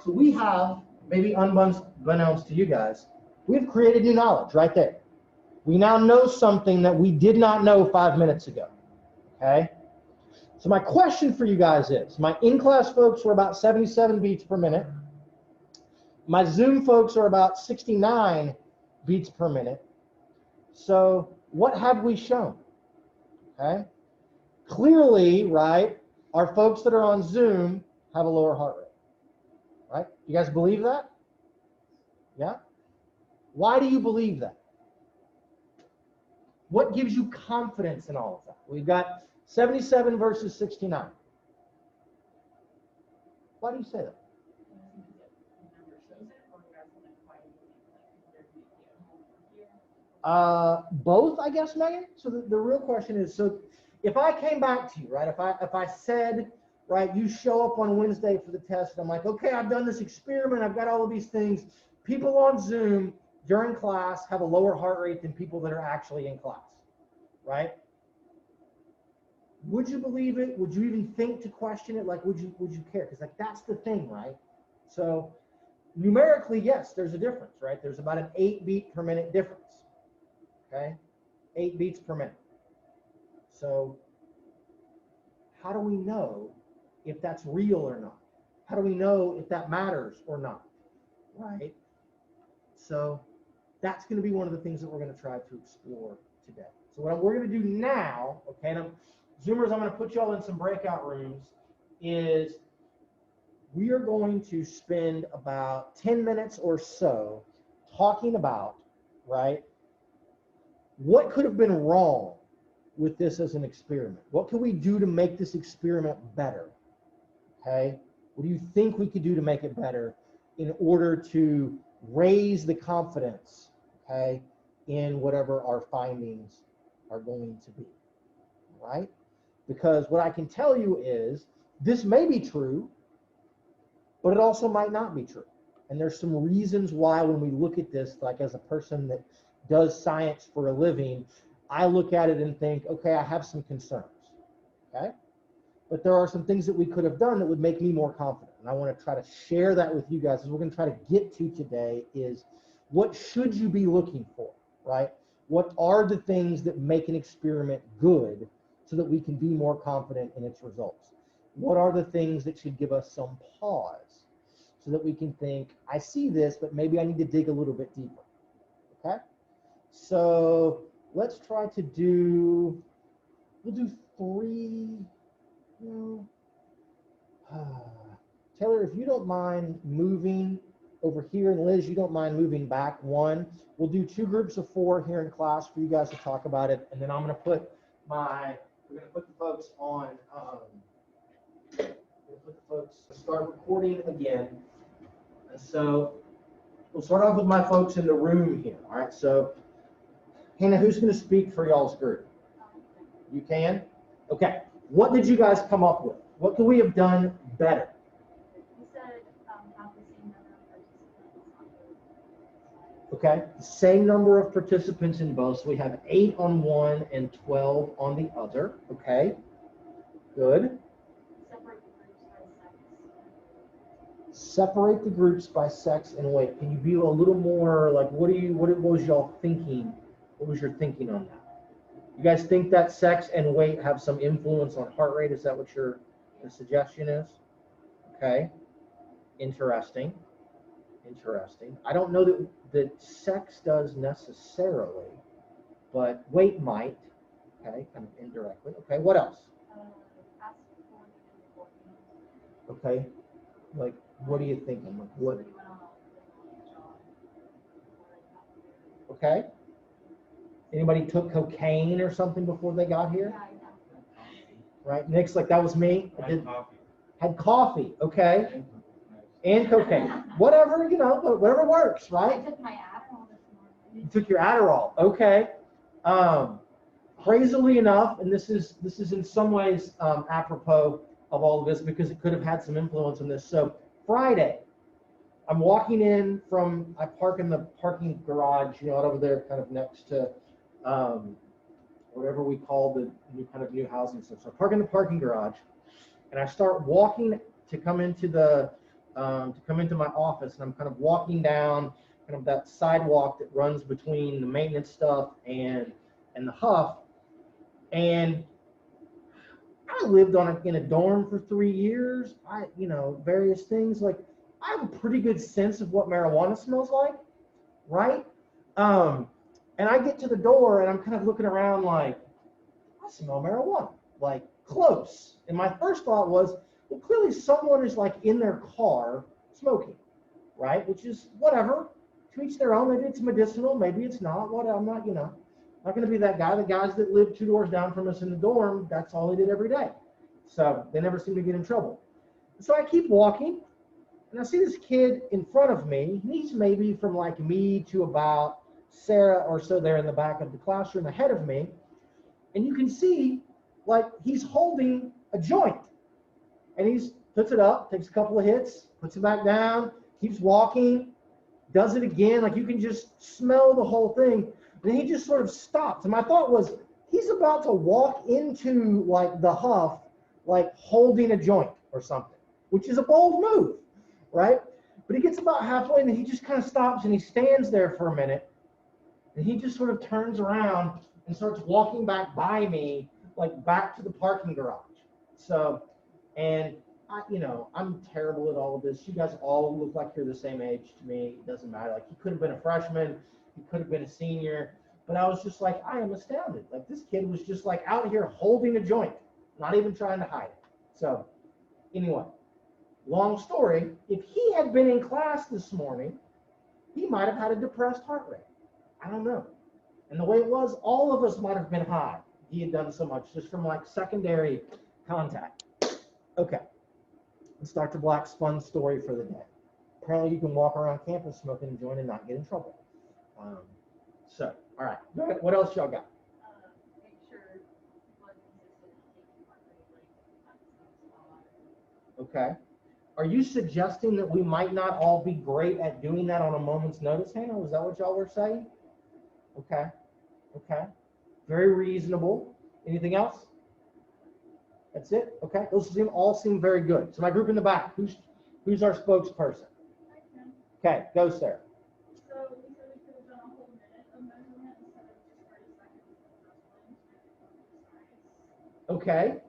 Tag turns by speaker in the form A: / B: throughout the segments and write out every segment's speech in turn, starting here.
A: So we have, maybe unbeknownst to you guys, we've created new knowledge right there. We now know something that we did not know 5 minutes ago, okay? So my question for you guys is, my in-class folks were about 77 beats per minute. My Zoom folks are about 69 beats per minute. So what have we shown, okay? Clearly, right, our folks that are on Zoom have a lower heart rate, right? You guys believe that? Yeah? Why do you believe that? What gives you confidence in all of that? We've got 77 versus 69. Why do you say that? Both, I guess, Megan. So the real question is, so if I came back to you, right, if I said, right, you show up on Wednesday for the test, and I'm like, okay, I've done this experiment, I've got all of these things. People on Zoom during class have a lower heart rate than people that are actually in class, right? Would you believe it? Would you even think to question it? Like, would you care? Because like that's the thing, right? So numerically, yes, there's a difference, right? There's about an 8 beat per minute difference. Okay, 8 beats per minute. So how do we know if that's real or not? How do we know if that matters or not? Right? So that's going to be one of the things that we're going to try to explore today. So what we're going to do now, okay, and Zoomers, I'm going to put you all in some breakout rooms, is we are going to spend about 10 minutes or so talking about, right, what could have been wrong with this as an experiment? What can we do to make this experiment better? Okay, what do you think we could do to make it better in order to raise the confidence, okay, in whatever our findings are going to be, right? Because what I can tell you is this may be true, but it also might not be true. And there's some reasons why when we look at this, like as a person that does science for a living, I look at it and think, okay, I have some concerns, okay? But there are some things that we could have done that would make me more confident. And I want to try to share that with you guys. As we're going to try to get to today is what should you be looking for, right? What are the things that make an experiment good so that we can be more confident in its results? What are the things that should give us some pause so that we can think, I see this, but maybe I need to dig a little bit deeper, okay? So let's try to do, we'll do 3, Taylor, if you don't mind moving over here, and Liz, you don't mind moving back 1, we'll do 2 groups of 4 here in class for you guys to talk about it, and then I'm going to put we're going to put the folks on, start recording again. And so we'll start off with my folks in the room here, all right? So Hannah, who's going to speak for y'all's group? You can? Okay. What did you guys come up with? What could we have done better?
B: You said have the same number of participants.
A: Okay. The same number of participants in both. So we have 8 on one and 12 on the other. Okay. Good.
B: Separate the groups by sex and weight.
A: Separate the groups by sex and weight. Can you be a little more like what was y'all thinking? What was your thinking on that? You guys think that sex and weight have some influence on heart rate? Is that what the suggestion is? Okay. Interesting. Interesting. I don't know that sex does necessarily, but weight might. Okay, kind of indirectly. Okay, what else? Okay, like what are you thinking? Like what? Okay. Anybody took cocaine or something before they got here? Right, Nick's like, that was me. Had coffee, okay. And cocaine. Whatever, whatever works, right?
B: I took my Adderall this morning.
A: You took your Adderall, okay. Crazily enough, and this is in some ways apropos of all of this because it could have had some influence on this. So Friday, I'm walking in I park in the parking garage, out over there kind of next to whatever we call the new housing stuff. So I park in the parking garage and I start walking to come into the to come into my office, and I'm kind of walking down kind of that sidewalk that runs between the maintenance stuff and the Huff. And I lived in a dorm for 3 years. Various things. Like, I have a pretty good sense of what marijuana smells like, right? And I get to the door and I'm kind of looking around like, I smell marijuana, like close. And my first thought was, well, clearly someone is like in their car smoking, right? Which is whatever, to each their own. Maybe it's medicinal, maybe it's not. What I'm not, not going to be that guy. The guys that live 2 doors down from us in the dorm, that's all they did every day. So they never seem to get in trouble. So I keep walking, and I see this kid in front of me. He's maybe from like me to about Sarah or so there in the back of the classroom ahead of me. And you can see like he's holding a joint. And he puts it up, takes a couple of hits, puts it back down, keeps walking, does it again. Like, you can just smell the whole thing. And he just sort of stops. And my thought was, he's about to walk into like the Huff, like holding a joint or something, which is a bold move, right? But he gets about halfway and then he just kind of stops and he stands there for a minute. And he just sort of turns around and starts walking back by me, like back to the parking garage. So, and I'm terrible at all of this. You guys all look like you're the same age to me. It doesn't matter. Like, he could have been a freshman, he could have been a senior, but I was just like, I am astounded. Like, this kid was just like out here holding a joint, not even trying to hide it. So anyway, long story, if he had been in class this morning, he might have had a depressed heart rate. I don't know. And the way it was, all of us might have been high. He had done so much just from like secondary contact. Okay. Let's start the Black's fun story for the day. Apparently you can walk around campus smoking a joint and not get in trouble. So, all right. Go ahead. What else y'all got?
B: Make sure blood consistent.
A: Okay. Are you suggesting that we might not all be great at doing that on a moment's notice, Hannah? Was that what y'all were saying? Okay. Okay. Very reasonable. Anything else? That's it? Okay. Those all seem very good. So my group in the back, who's our spokesperson? Okay, go, Sarah.
B: So we said we could have done a whole minute of measurement instead of just 30 seconds for the first one.
A: Okay.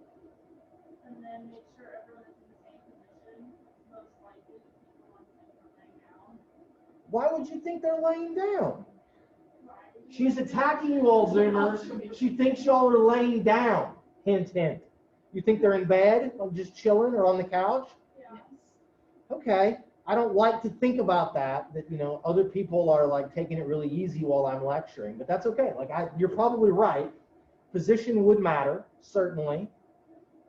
B: And then make sure everyone is in the same position. Most likely the people on the are laying down.
A: Why would you think they're laying down?
B: Right.
A: She's attacking you all, Zoomers. She thinks y'all are laying down. Hint, hint. You think they're in bed, or just chilling, or on the couch?
B: Yeah.
A: Okay. I don't like to think about that other people are like taking it really easy while I'm lecturing, but that's okay. Like, you're probably right. Position would matter, certainly.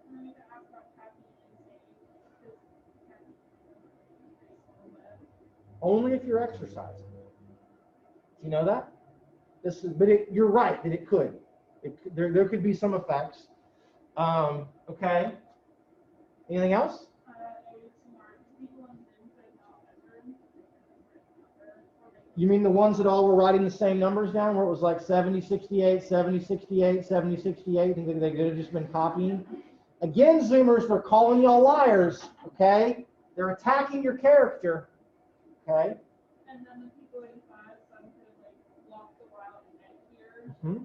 B: And then you can ask about caffeine intake, because caffeine is a little bit.
A: Only if you're exercising. Do you know that? You're right that it could. There could be some effects. Okay. Anything else? You mean the ones that all were writing the same numbers down, where it was like 70, 68, 70, 68, 70, 68? Think they could have just been copying? Again, Zoomers, we're calling y'all liars, okay? They're attacking your character, okay?
B: And then the people in class, some could have like walked a while to get here.
A: Mm-hmm.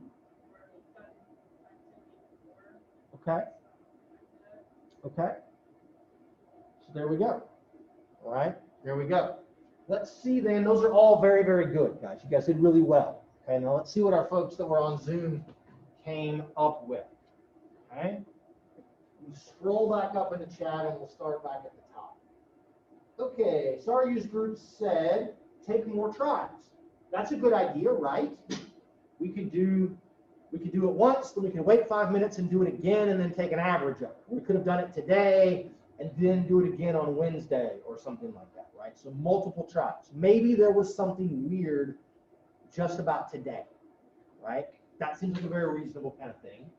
A: Okay. Okay. So there we go. All right. There we go. Let's see then. Those are all very, very good, guys. You guys did really well. Okay. Now let's see what our folks that were on Zoom came up with. Okay. We'll scroll back up in the chat and we'll start back at the top. Okay. Saryu's group said take more tries. That's a good idea, right? We could do it once, then we could wait 5 minutes and do it again and then take an average of it. We could have done it today and then do it again on Wednesday or something like that, right? So multiple tries. Maybe there was something weird just about today, right? That seems like a very reasonable kind of thing.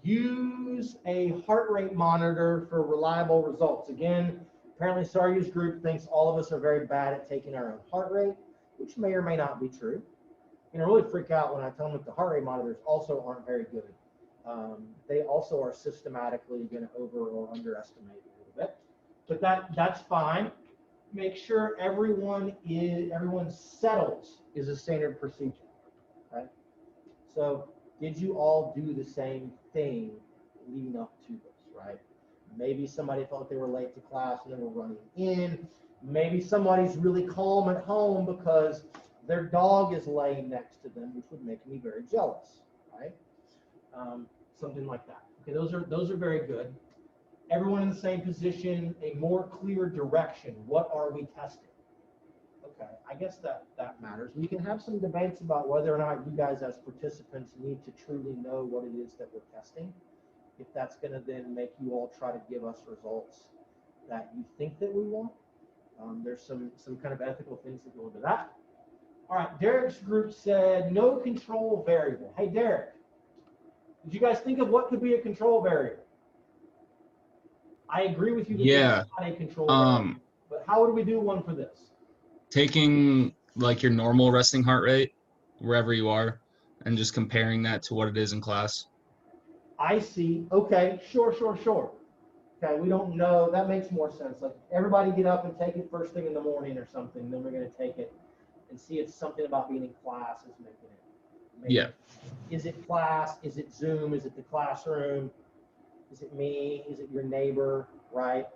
A: Use a heart rate monitor for reliable results. Again, apparently Saryu's group thinks all of us are very bad at taking our own heart rate, which may or may not be true. I really freak out when I tell them that the heart rate monitors also aren't very good. They also are systematically going to over or underestimate a little bit, but that's fine. make sure everyone settles is a standard procedure, right? So did you all do the same thing leading up to this, right? Maybe somebody felt they were late to class and they were running in. Maybe somebody's really calm at home because their dog is laying next to them, which would make me very jealous, right? Something like that. Okay, those are very good. Everyone in the same position, a more clear direction. What are we testing? Okay, I guess that matters. We can have some debates about whether or not you guys as participants need to truly know what it is that we're testing. If that's going to then make you all try to give us results that you think that we want. There's some kind of ethical things that go into that. All right, Derek's group said no control variable. Hey, Derek, did you guys think of what could be a control variable? I agree with you that
C: Yeah.
A: this is not a control variable, but how would we do one for this?
C: Taking like your normal resting heart rate wherever you are and just comparing that to what it is in class.
A: I see. Okay, sure. Okay, we don't know. That makes more sense. Like everybody get up and take it first thing in the morning or something. Then we're going to take it and see if something about being in class is making it.
C: Yeah.
A: Is it class? Is it Zoom? Is it the classroom? Is it me? Is it your neighbor? Right?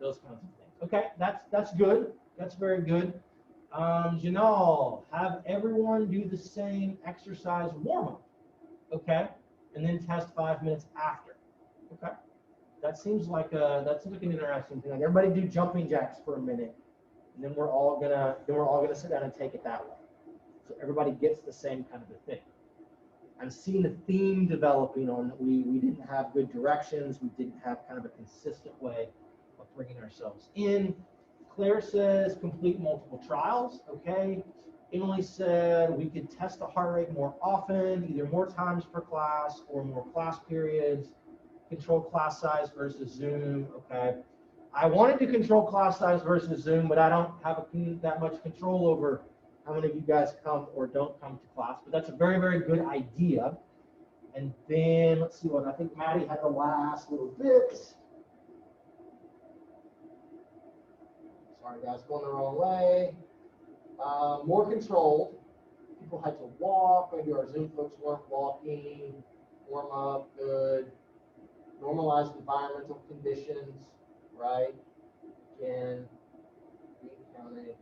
A: Those kinds of things. Okay, that's good. That's very good. Janal, have everyone do the same exercise warm-up. Okay, and then test 5 minutes after. Okay, that seems like that's like an interesting thing. Like everybody do jumping jacks for a minute, and then we're all gonna sit down and take it that way. So everybody gets the same kind of a thing. I'm seeing a theme developing on that we didn't have good directions. We didn't have kind of a consistent way of bringing ourselves in. Claire says complete multiple trials. Okay. Emily said we could test the heart rate more often, either more times per class or more class periods. Control class size versus Zoom. Okay. I wanted to control class size versus Zoom, but I don't have that much control over how many of you guys come or don't come to class, but that's a very, very good idea. And then let's see what I think Maddie had the last little bit. Sorry guys, going the wrong way. More controlled. People had to walk. Maybe our Zoom folks weren't walking. Warm up, good. Normalized environmental conditions, right? Again, being counted.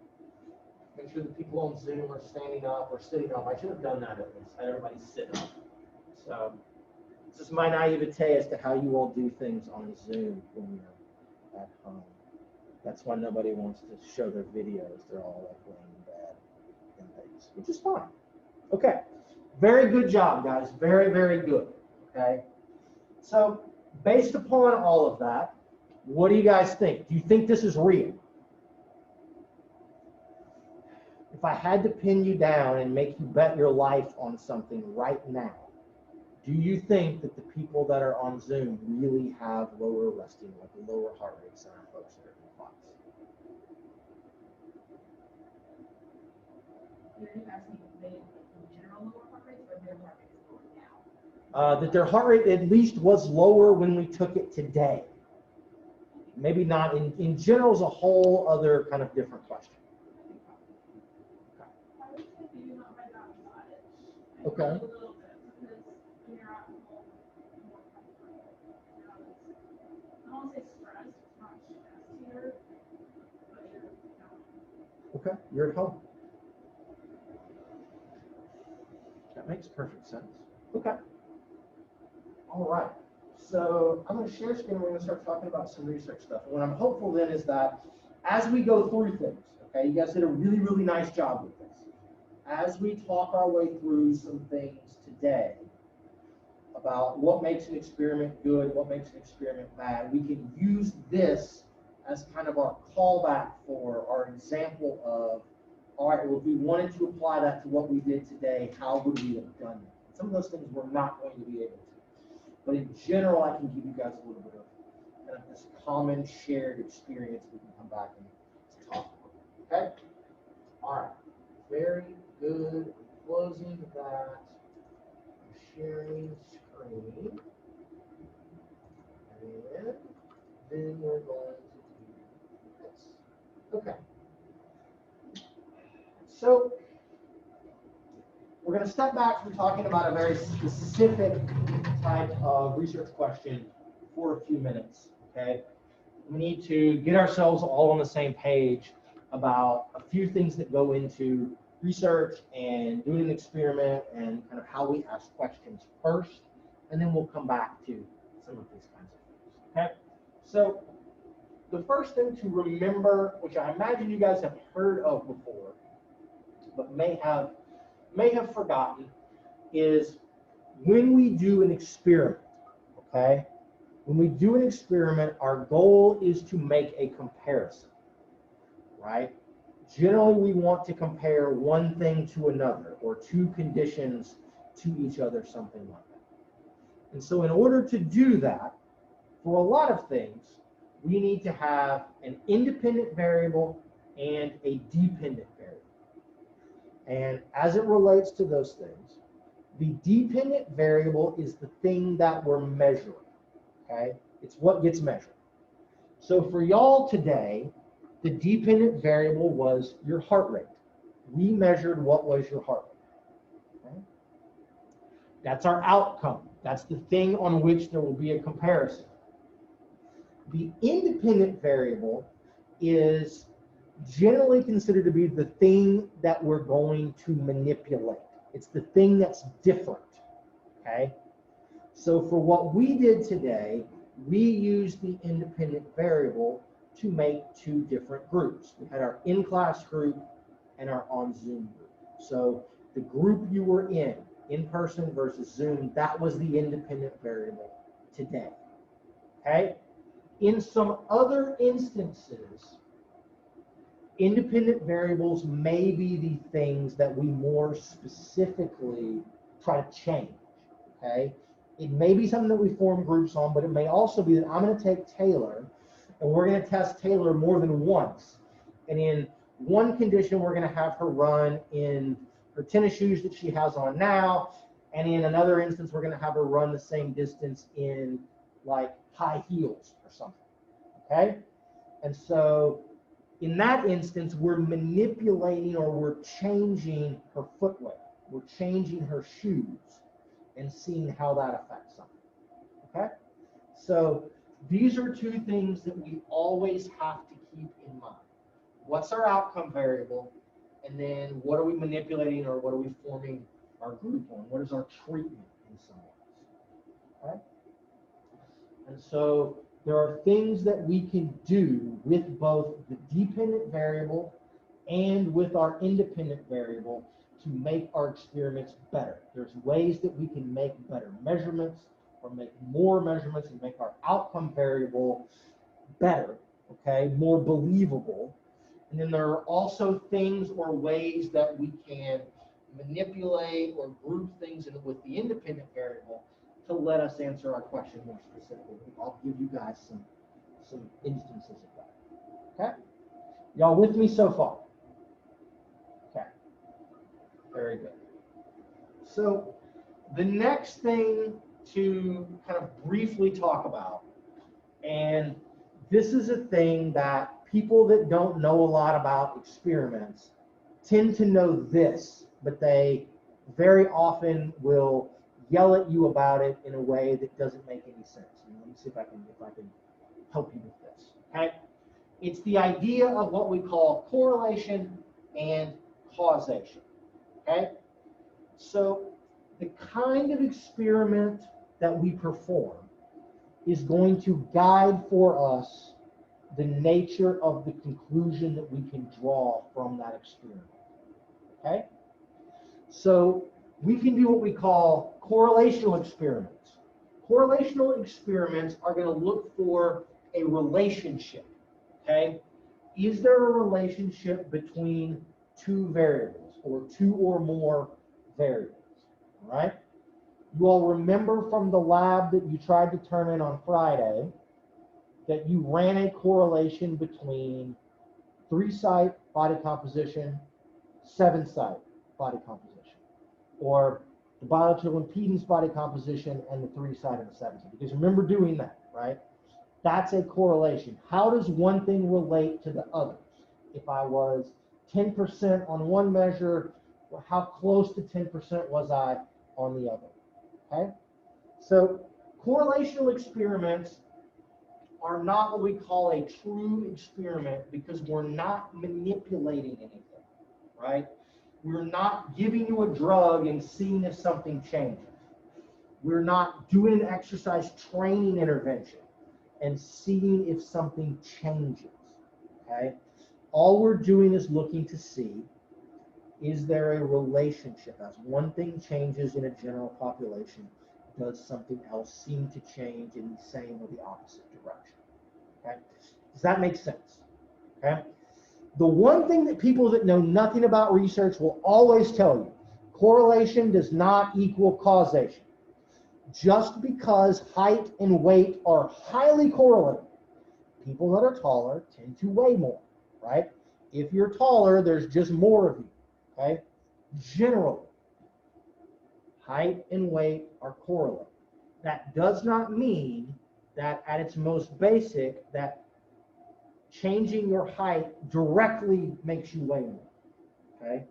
A: Make sure the people on Zoom are standing up or sitting up. I should have done that at least. Had everybody sit up. So this is my naivete as to how you all do things on Zoom when you're at home. That's why nobody wants to show their videos. They're all like laying in bed and things, which is fine. Okay, very good job, guys. Very, very good. Okay, so based upon all of that, what do you guys think? Do you think this is real? If I had to pin you down and make you bet your life on something right now, do you think that the people that are on Zoom really have lower resting, like lower heart rates than our folks that are in class?
D: You're asking if they in general lower heart rates or their heart rate is lower now?
A: That their heart rate at least was lower when we took it today. Maybe not in general is a whole other kind of different question.
B: I would say maybe not right outside.
A: Okay.
B: A little bit, because when you're at home, you're more comfortable. You know, I don't want to say stressed, it's not stress here, but you're, you know.
A: Okay, you're at home. That makes perfect sense. Okay. All right. So I'm going to share screen and we're going to start talking about some research stuff. And what I'm hopeful then is that as we go through things, okay, you guys did a really, really nice job with this. As we talk our way through some things today about what makes an experiment good, what makes an experiment bad, we can use this as kind of our callback for our example of, all right, well, if we wanted to apply that to what we did today, how would we have done it? Some of those things we're not going to be able to. But in general, I can give you guys a little bit of kind of this common shared experience we can come back and talk about. Okay? All right. Very good. Closing that. Sharing screen. And then we're going to do this. Okay. So we're going to step back from talking about a very specific type of research question for a few minutes, okay? We need to get ourselves all on the same page about a few things that go into research and doing an experiment and kind of how we ask questions first, and then we'll come back to some of these kinds of things, okay? So the first thing to remember, which I imagine you guys have heard of before, but may have forgotten, is when we do an experiment, okay? When we do an experiment, our goal is to make a comparison, right? Generally, we want to compare one thing to another or two conditions to each other, something like that. And so in order to do that, for a lot of things, we need to have an independent variable and a dependent variable. And as it relates to those things, the dependent variable is the thing that we're measuring, okay? It's what gets measured. So for y'all today, the dependent variable was your heart rate. We measured what was your heart rate, okay? That's our outcome. That's the thing on which there will be a comparison. The independent variable is generally considered to be the thing that we're going to manipulate. It's the thing that's different, okay? So for what we did today, we used the independent variable to make two different groups. We had our in-class group and our on-Zoom group. So the group you were in person versus Zoom, that was the independent variable today, okay? In some other instances, independent variables may be the things that we more specifically try to change, okay? It may be something that we form groups on, but it may also be that I'm going to take Taylor, and we're going to test Taylor more than once. And in one condition, we're going to have her run in her tennis shoes that she has on now, and in another instance, we're going to have her run the same distance in like high heels or something, okay? And so in that instance, we're manipulating or we're changing her footwear. We're changing her shoes and seeing how that affects something, okay? So these are two things that we always have to keep in mind. What's our outcome variable? And then what are we manipulating or what are we forming our group on? What is our treatment in some ways, okay? And so there are things that we can do with both the dependent variable and with our independent variable to make our experiments better. There's ways that we can make better measurements or make more measurements and make our outcome variable better, okay, more believable. And then there are also things or ways that we can manipulate or group things with the independent variable to let us answer our question more specifically. I'll give you guys some instances of that. Okay? Y'all with me so far? Okay. Very good. So the next thing to kind of briefly talk about, and this is a thing that people that don't know a lot about experiments tend to know this, but they very often will yell at you about it in a way that doesn't make any sense. And let me see if I can help you with this. Okay? It's the idea of what we call correlation and causation. Okay? So the kind of experiment that we perform is going to guide for us the nature of the conclusion that we can draw from that experiment. Okay? So we can do what we call correlational experiments. Correlational experiments are going to look for a relationship. Okay? Is there a relationship between two variables or two or more variables? All right? You all remember from the lab that you tried to turn in on Friday that you ran a correlation between 3-site body composition, 7-site body composition, or the bilateral impedance body composition and the 3-site and the 7-site. Because remember doing that, right? That's a correlation. How does one thing relate to the others? If I was 10% on one measure, well, how close to 10% was I on the other? Okay? So correlational experiments are not what we call a true experiment because we're not manipulating anything, right? We're not giving you a drug and seeing if something changes. We're not doing an exercise training intervention and seeing if something changes, okay? All we're doing is looking to see, is there a relationship? As one thing changes in a general population, does something else seem to change in the same or the opposite direction? Okay? Does that make sense? Okay? The one thing that people that know nothing about research will always tell you, correlation does not equal causation. Just because height and weight are highly correlated, people that are taller tend to weigh more, right? If you're taller, there's just more of you, okay? Generally, height and weight are correlated. That does not mean that at its most basic, that changing your height directly makes you weigh more, okay?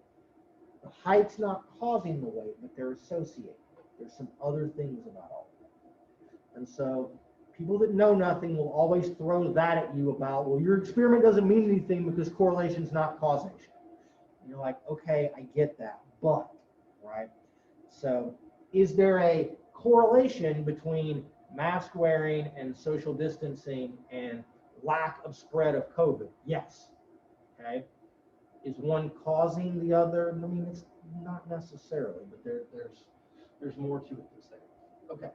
A: The height's not causing the weight, but they're associated. There's some other things about all of that. And so people that know nothing will always throw that at you about, well, your experiment doesn't mean anything because correlation is not causation. And you're like, okay, I get that, but, right? So is there a correlation between mask wearing and social distancing and lack of spread of COVID? Yes. Okay. Is one causing the other? I mean, it's not necessarily, but there's more to it than that. Okay.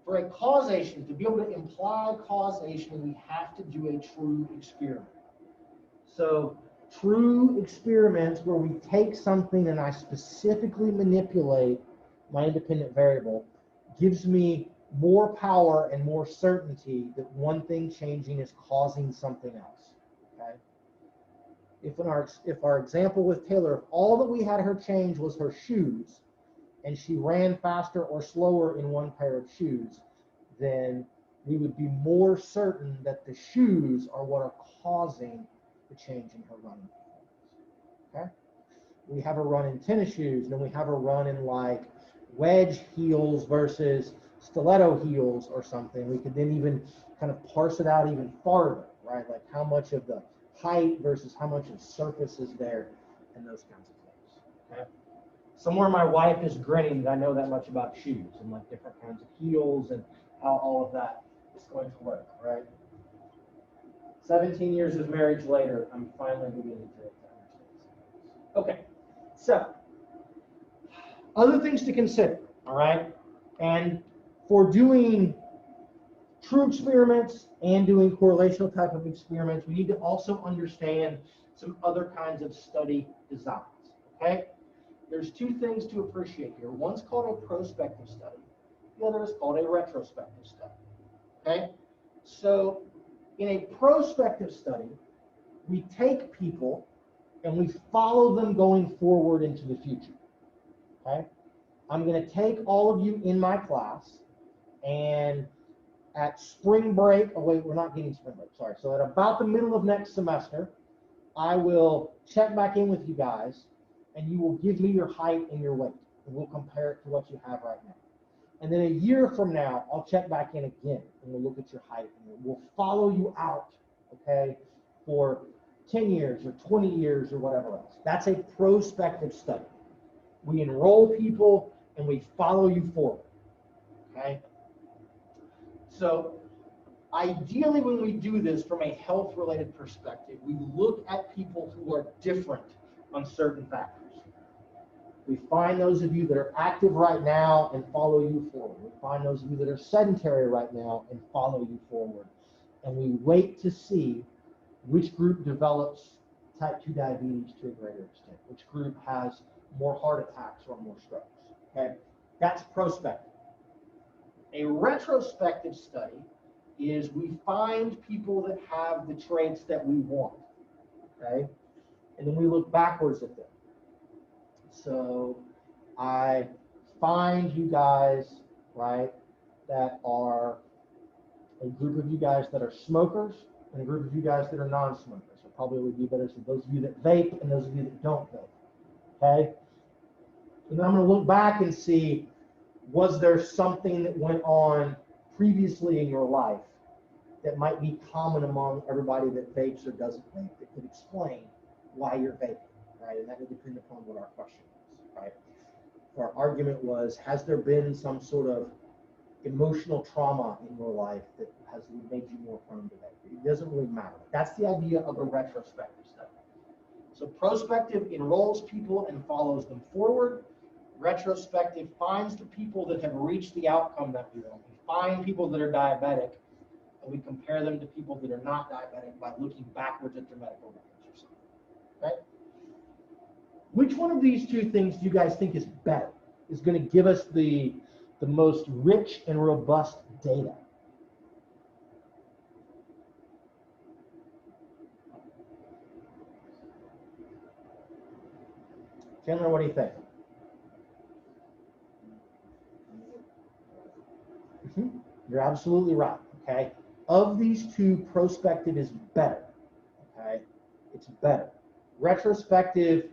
A: For a causation, to be able to imply causation, we have to do a true experiment. So true experiments where we take something and I specifically manipulate my independent variable gives me more power and more certainty that one thing changing is causing something else. Okay. If our example with Taylor, if all that we had her change was her shoes, and she ran faster or slower in one pair of shoes, then we would be more certain that the shoes are what are causing the change in her running performance. Okay? We have her run in tennis shoes, and then we have her run in like wedge heels versus stiletto heels or something. We could then even kind of parse it out even farther, right? Like how much of the height versus how much of surface is there and those kinds of things. Okay? Somewhere my wife is grinning that I know that much about shoes and like different kinds of heels and how all of that is going to work, right? 17 years of marriage later, I'm finally beginning to understand. Okay, so other things to consider, all right? And for doing true experiments and doing correlational type of experiments, we need to also understand some other kinds of study designs, okay? There's two things to appreciate here. One's called a prospective study. The other is called a retrospective study, okay? So in a prospective study, we take people and we follow them going forward into the future, okay? I'm going to take all of you in my class, and at spring break, oh wait, we're not getting spring break, sorry. So at about the middle of next semester, I will check back in with you guys, and you will give me your height and your weight, and we'll compare it to what you have right now. And then a year from now, I'll check back in again, and we'll look at your height, and we'll follow you out, okay, for 10 years or 20 years or whatever else. That's a prospective study. We enroll people, and we follow you forward, okay? So ideally, when we do this from a health-related perspective, we look at people who are different on certain factors. We find those of you that are active right now and follow you forward. We find those of you that are sedentary right now and follow you forward. And we wait to see which group develops type 2 diabetes to a greater extent, which group has more heart attacks or more strokes. Okay, that's prospective. A retrospective study is we find people that have the traits that we want, okay? And then we look backwards at them. So I find you guys, right, that are a group of you guys that are smokers and a group of you guys that are non-smokers. probably would be better said, those of you that vape and those of you that don't vape. Okay? And I'm going to look back and see, was there something that went on previously in your life that might be common among everybody that vapes or doesn't vape that could explain why you're vaping, right? And that would depend upon what our question is, right? Our argument was, has there been some sort of emotional trauma in your life that has made you more prone to vape? It doesn't really matter. That's the idea of a retrospective study. So prospective enrolls people and follows them forward. Retrospective finds the people that have reached the outcome that we want. We find people that are diabetic, and we compare them to people that are not diabetic by looking backwards at their medical records or something. Right? Which one of these two things do you guys think is better? Is going to give us the most rich and robust data? Chandler, what do you think? You're absolutely right, okay? Of these two, prospective is better, okay? It's better. Retrospective,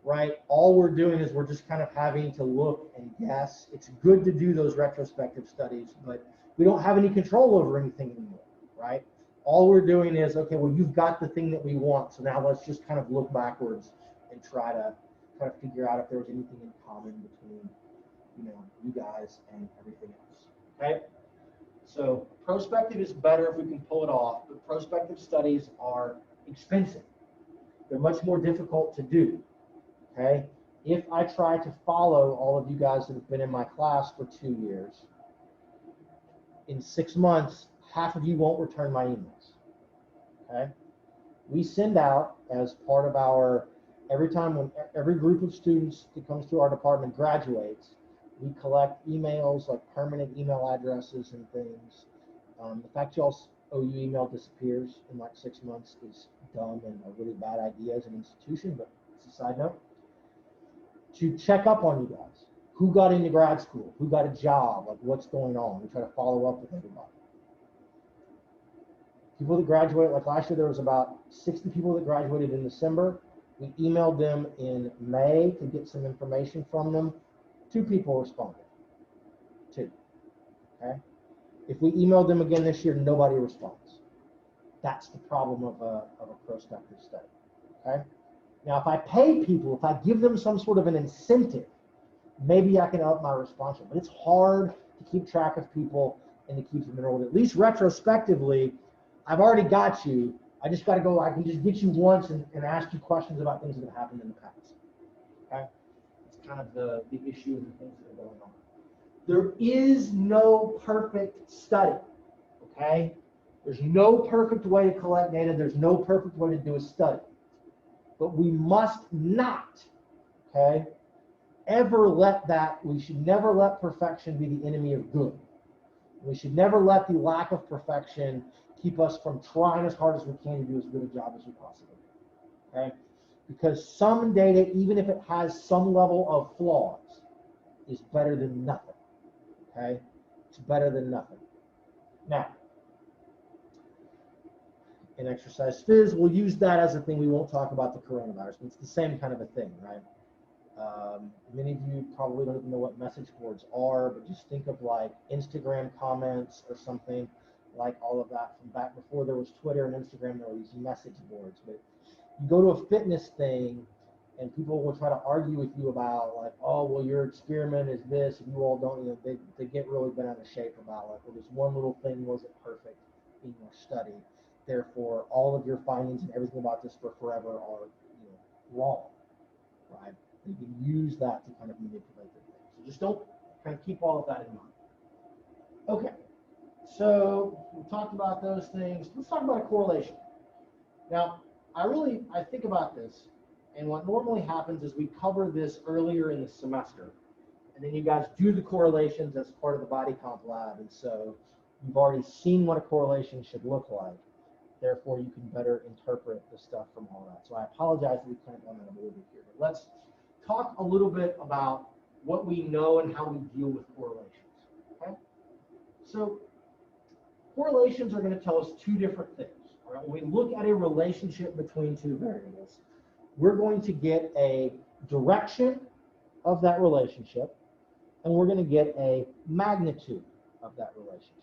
A: right, all we're doing is we're just kind of having to look and guess. It's good to do those retrospective studies, but we don't have any control over anything anymore, right? All we're doing is, okay, well, you've got the thing that we want, so now let's just kind of look backwards and try to kind of figure out if there was anything in common between, you guys and everything else, okay? So prospective is better if we can pull it off, but prospective studies are expensive. They're much more difficult to do, okay? If I try to follow all of you guys that have been in my class for 2 years, in 6 months, half of you won't return my emails, okay? We send out, as part of our, every time when every group of students that comes through our department graduates, we collect emails, like permanent email addresses and things. The fact y'all OU email disappears in like 6 months is dumb and a really bad idea as an institution, but it's a side note. To check up on you guys. Who got into grad school? Who got a job? Like, what's going on? We try to follow up with everybody. People that graduate, like last year there was about 60 people that graduated in December. We emailed them in May to get some information from them. 2 people responded. 2. Okay? If we emailed them again this year, nobody responds. That's the problem of a prospective study. Okay? Now, if I pay people, if I give them some sort of an incentive, maybe I can up my response rate. But it's hard to keep track of people and to keep them enrolled. At least retrospectively, I've already got you. I just got to go, I can just get you once and ask you questions about things that have happened in the past. Okay? It's kind of the issue and the things that are going on. There is no perfect study, okay? There's no perfect way to collect data. There's no perfect way to do a study. But we must not, okay, ever let that, we should never let perfection be the enemy of good. We should never let the lack of perfection keep us from trying as hard as we can to do as good a job as we possibly can, okay? Because some data, even if it has some level of flaws, is better than nothing, okay? It's better than nothing. Now, in exercise phys, we'll use that as a thing. We won't talk about the coronavirus, but it's the same kind of a thing, right? Many of you probably don't even know what message boards are, but just think of like Instagram comments or something like all of that. From back before there was Twitter and Instagram, there were these message boards. But you go to a fitness thing and people will try to argue with you about like, oh, well, your experiment is this, and you all don't, they get really bent out of shape about like, well, this one little thing wasn't perfect in your study. Therefore, all of your findings and everything about this for forever are wrong, right? You can use that to kind of manipulate the thing. So just don't kind of keep all of that in mind. Okay, so we talked about those things. Let's talk about a correlation. Now, I think about this, and what normally happens is we cover this earlier in the semester, and then you guys do the correlations as part of the body comp lab, and so you've already seen what a correlation should look like. Therefore, you can better interpret the stuff from all that. So I apologize that we kind of went on a little bit here, but let's talk a little bit about what we know and how we deal with correlations. Okay? So correlations are going to tell us 2 different things. All right, when we look at a relationship between two variables, we're going to get a direction of that relationship, and we're going to get a magnitude of that relationship.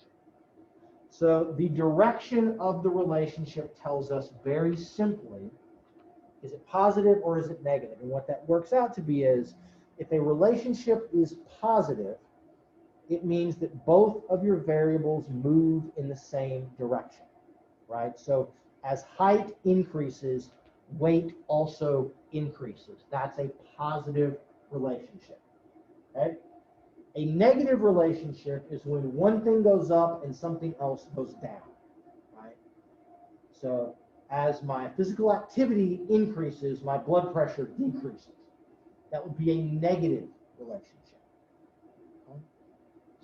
A: So the direction of the relationship tells us very simply, is it positive or is it negative? And what that works out to be is, if a relationship is positive, it means that both of your variables move in the same direction, right? So as height increases, weight also increases. That's a positive relationship, okay? A negative relationship is when one thing goes up and something else goes down, right? So as my physical activity increases, my blood pressure decreases. That would be a negative relationship. Okay?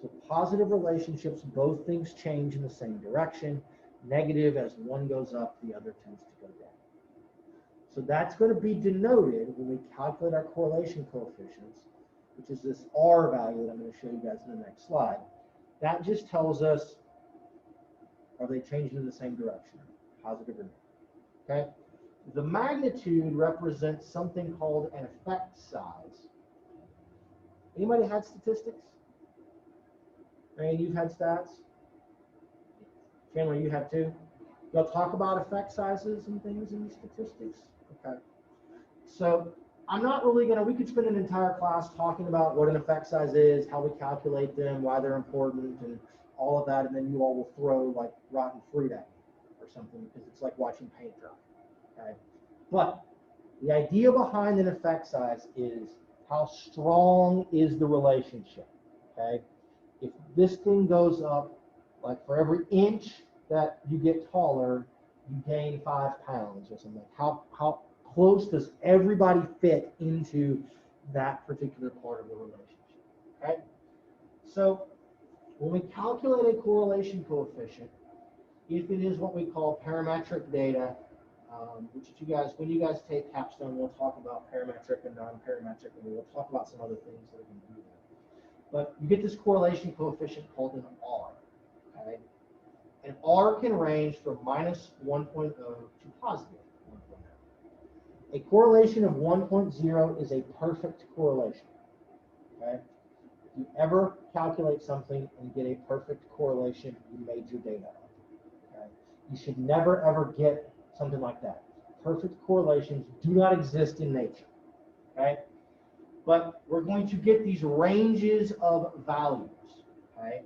A: So positive relationships, both things change in the same direction. Negative, as one goes up, the other tends to go down. So that's going to be denoted when we calculate our correlation coefficients, which is this R value that I'm going to show you guys in the next slide. That just tells us, are they changing in the same direction, positive or negative? Okay. The magnitude represents something called an effect size. Anybody had statistics? Ray, you've had stats? Chandler, you have too? Y'all talk about effect sizes and things in statistics? Okay. So I'm not really going to, we could spend an entire class talking about what an effect size is, how we calculate them, why they're important, and all of that, and then you all will throw like rotten fruit at me or something, because it's like watching paint dry. Okay? But the idea behind an effect size is how strong is the relationship. Okay? If this thing goes up, like for every inch that you get taller, you gain 5 pounds or something. How close does everybody fit into that particular part of the relationship? Okay? So when we calculate a correlation coefficient, if it is what we call parametric data, which you guys, when you guys take capstone, we'll talk about parametric and non-parametric, and we'll talk about some other things that are going to do that. But you get this correlation coefficient called an R. Okay? And R can range from minus 1.0 to positive 1.0. A correlation of 1.0 is a perfect correlation. Okay? If you ever calculate something and get a perfect correlation, you made your data up. Okay? You should never ever get something like that. Perfect correlations do not exist in nature. Okay? But we're going to get these ranges of values. Okay?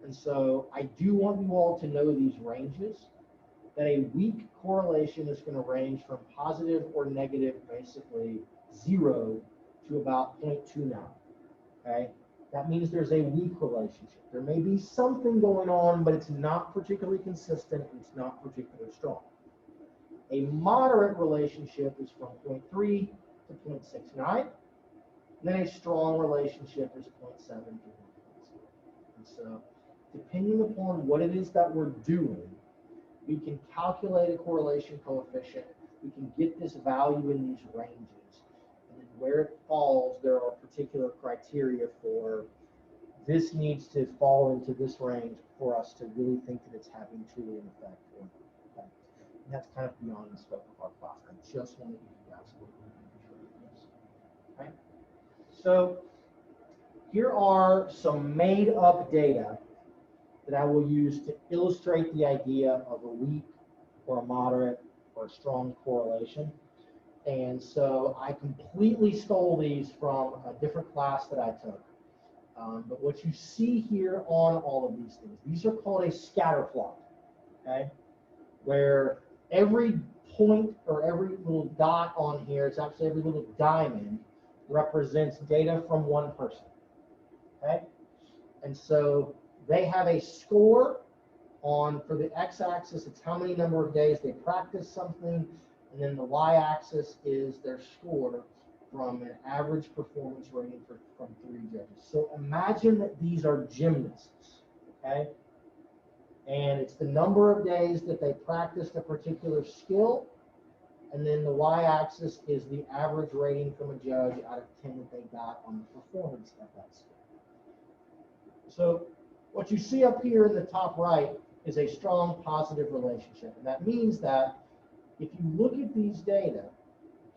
A: And so I do want you all to know these ranges, that a weak correlation is going to range from positive or negative, basically 0 to about 0.29. Okay? That means there's a weak relationship. There may be something going on, but it's not particularly consistent, and it's not particularly strong. A moderate relationship is from 0.3 to 0.69. Then a strong relationship is 0.7 to 1.0. And so, depending upon what it is that we're doing, we can calculate a correlation coefficient. We can get this value in these ranges. And then where it falls, there are particular criteria for this needs to fall into this range for us to really think that it's having truly an effect. Okay? And that's kind of beyond the scope of our class. I just want to give you guys a little bit of this. Okay? So here are some made up data that I will use to illustrate the idea of a weak or a moderate or a strong correlation. And so I completely stole these from a different class that I took. But what you see here on all of these things, these are called a scatter plot, okay? Where every point or every little dot on here, it's actually every little diamond, represents data from one person, okay? And so they have a score on, for the x-axis, it's how many number of days they practice something, and then the y-axis is their score from an average performance rating from 3 judges. So imagine that these are gymnasts, okay? And it's the number of days that they practiced a particular skill, and then the y-axis is the average rating from a judge out of 10 that they got on the performance of that skill. So what you see up here in the top right is a strong positive relationship. And that means that if you look at these data,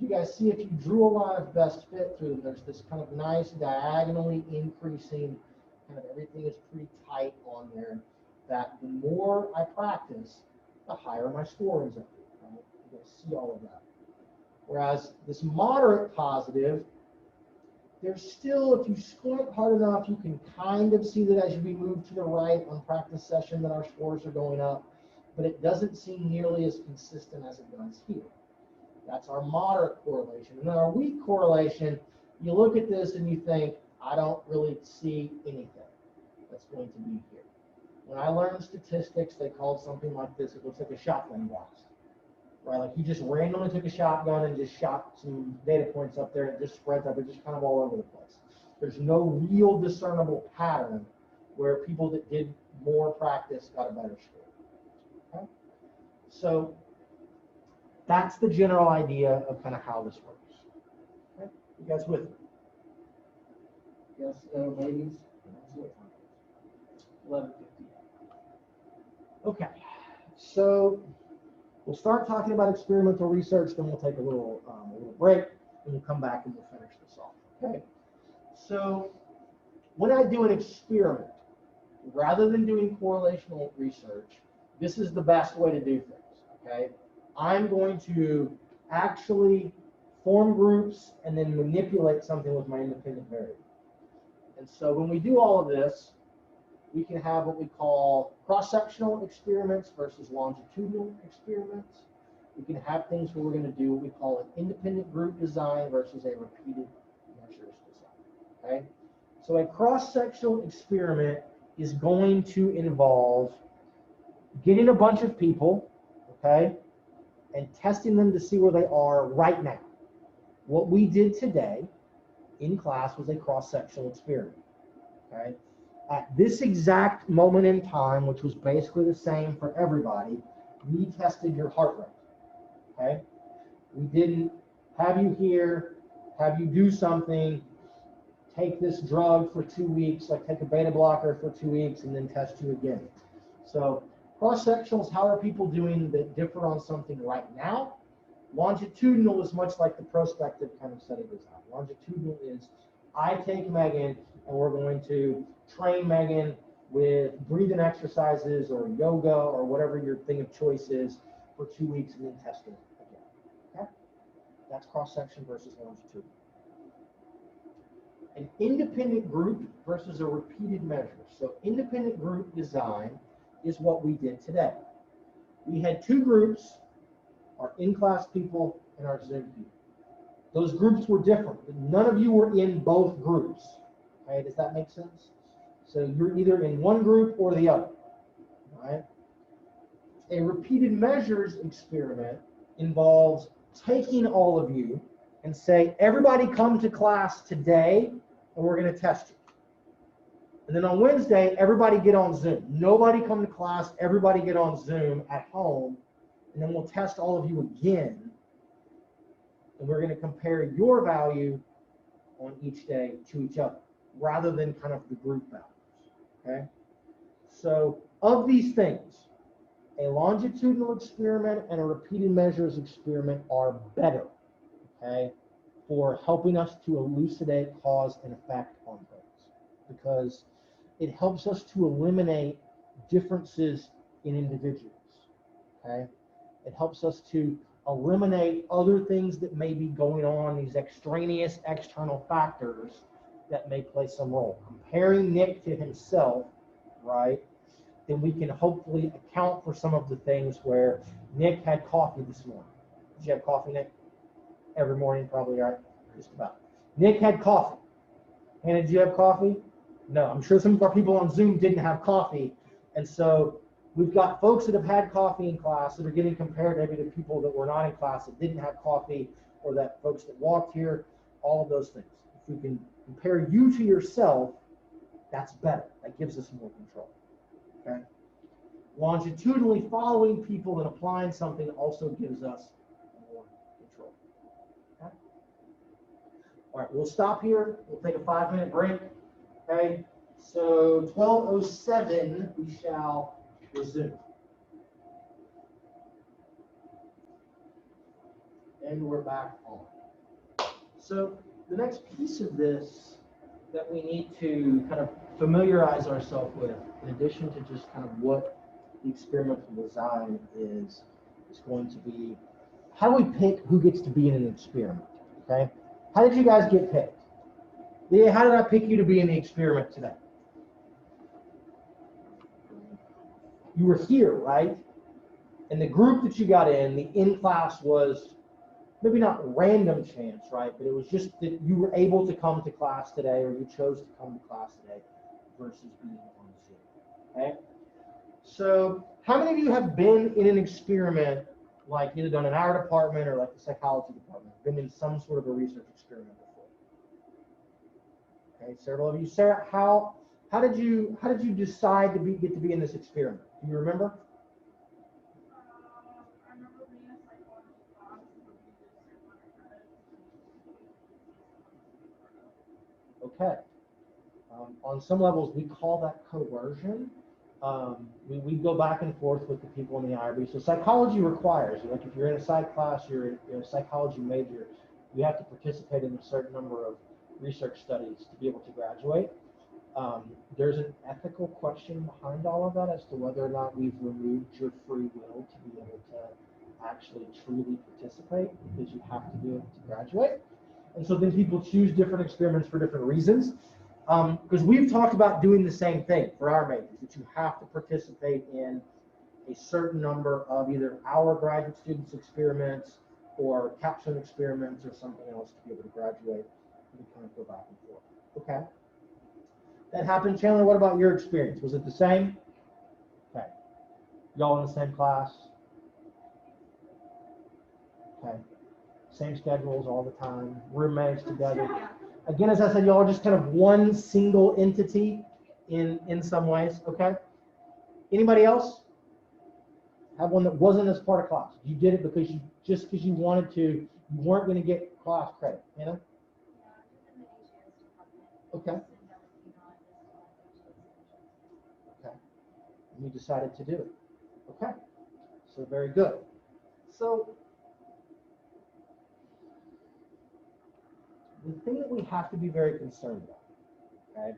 A: you guys see if you drew a line of best fit through them, there's this kind of nice diagonally increasing, kind of everything is pretty tight on there, that the more I practice, the higher my score ends up being, right? You guys see all of that. Whereas this moderate positive, there's still, if you squint hard enough, you can kind of see that as we move to the right on practice session that our scores are going up, but it doesn't seem nearly as consistent as it does here. That's our moderate correlation. And then our weak correlation, you look at this and you think, I don't really see anything that's going to be here. When I learned statistics, they called something like this, it looks like a shotgun blast, right? Like you just randomly took a shotgun and just shot some data points up there and it just spreads up, it's just kind of all over the place. There's no real discernible pattern where people that did more practice got a better score. Okay? So that's the general idea of kind of how this works. Okay? You guys with me? Yes, ladies? 11:50. Okay, so we'll start talking about experimental research, then we'll take a little break, and we'll come back and we'll finish this off. Okay, so when I do an experiment, rather than doing correlational research, this is the best way to do things. Okay, I'm going to actually form groups and then manipulate something with my independent variable. And so when we do all of this, we can have what we call cross-sectional experiments versus longitudinal experiments. We can have things where we're going to do what we call an independent group design versus a repeated measures design. Okay? So a cross-sectional experiment is going to involve getting a bunch of people, okay, and testing them to see where they are right now. What we did today in class was a cross-sectional experiment. Okay? At this exact moment in time, which was basically the same for everybody, we tested your heart rate. Okay? We didn't have you here, have you do something, take this drug for 2 weeks, like take a beta blocker for 2 weeks and then test you again. So cross-sectional is how are people doing that differ on something right now. Longitudinal is much like the prospective kind of study design. Longitudinal is I take Megan and we're going to train Megan with breathing exercises or yoga or whatever your thing of choice is for 2 weeks and then test it again. Okay? That's cross-section versus longitudinal. An independent group versus a repeated measure. So independent group design is what we did today. We had 2 groups, our in-class people and our Zoom people. Those groups were different. None of you were in both groups. Okay, does that make sense? So you're either in one group or the other. Right? A repeated measures experiment involves taking all of you and say, everybody come to class today and we're going to test you. And then on Wednesday, everybody get on Zoom. Nobody come to class, everybody get on Zoom at home, and then we'll test all of you again. And we're going to compare your value on each day to each other, rather than kind of the group values. Okay? So of these things, a longitudinal experiment and a repeated measures experiment are better, okay, for helping us to elucidate cause and effect on things, because it helps us to eliminate differences in individuals. Okay? It helps us to eliminate other things that may be going on, these extraneous external factors that may play some role. Comparing Nick to himself, right, then we can hopefully account for some of the things where Nick had coffee this morning. Did you have coffee, Nick? Every morning, probably, right? Just about. Nick had coffee. Hannah, did you have coffee? No, I'm sure some of our people on Zoom didn't have coffee. And so we've got folks that have had coffee in class that are getting compared maybe to people that were not in class that didn't have coffee, or that folks that walked here, all of those things. If we can compare you to yourself, that's better. That gives us more control. Okay? Longitudinally following people and applying something also gives us more control. Okay? All right, we'll stop here. We'll take a 5-minute break. Okay? So 12:07, we shall Resume. And we're back on. So the next piece of this that we need to kind of familiarize ourselves with, in addition to just kind of what the experimental design is going to be, how do we pick who gets to be in an experiment, okay? How did you guys get picked? Leah, how did I pick you to be in the experiment today? You were here, right? And the group that you got in, the in-class was maybe not random chance, right? But it was just that you were able to come to class today, or you chose to come to class today versus being on Zoom, okay? So how many of you have been in an experiment, like either done in our department or like the psychology department, been in some sort of a research experiment before? Okay, several of you. Sarah, how did you decide to get to be in this experiment? Do you remember?
B: I remember being in psychology class and we did certain credits.
A: Okay. On some levels, we call that coercion. We go back and forth with the people in the IRB. So psychology requires, like if you're in a psych class, you're a psychology major, you have to participate in a certain number of research studies to be able to graduate. There's an ethical question behind all of that as to whether or not we've removed your free will to be able to actually truly participate, because you have to do it to graduate. And so then people choose different experiments for different reasons. Because we've talked about doing the same thing for our majors, that you have to participate in a certain number of either our graduate students' experiments or capstone experiments or something else to be able to graduate. We kind of go back and forth. Okay. That happened. Chandler, what about your experience? Was it the same? Okay. Y'all in the same class? Okay. Same schedules all the time, roommates together. Again, as I said, y'all are just kind of one single entity in some ways, okay? Anybody else have one that wasn't as part of class? You did it because you wanted to, you weren't going to get class credit, you know? Okay. Okay. And you decided to do it. Okay. So very good. So the thing that we have to be very concerned about, okay,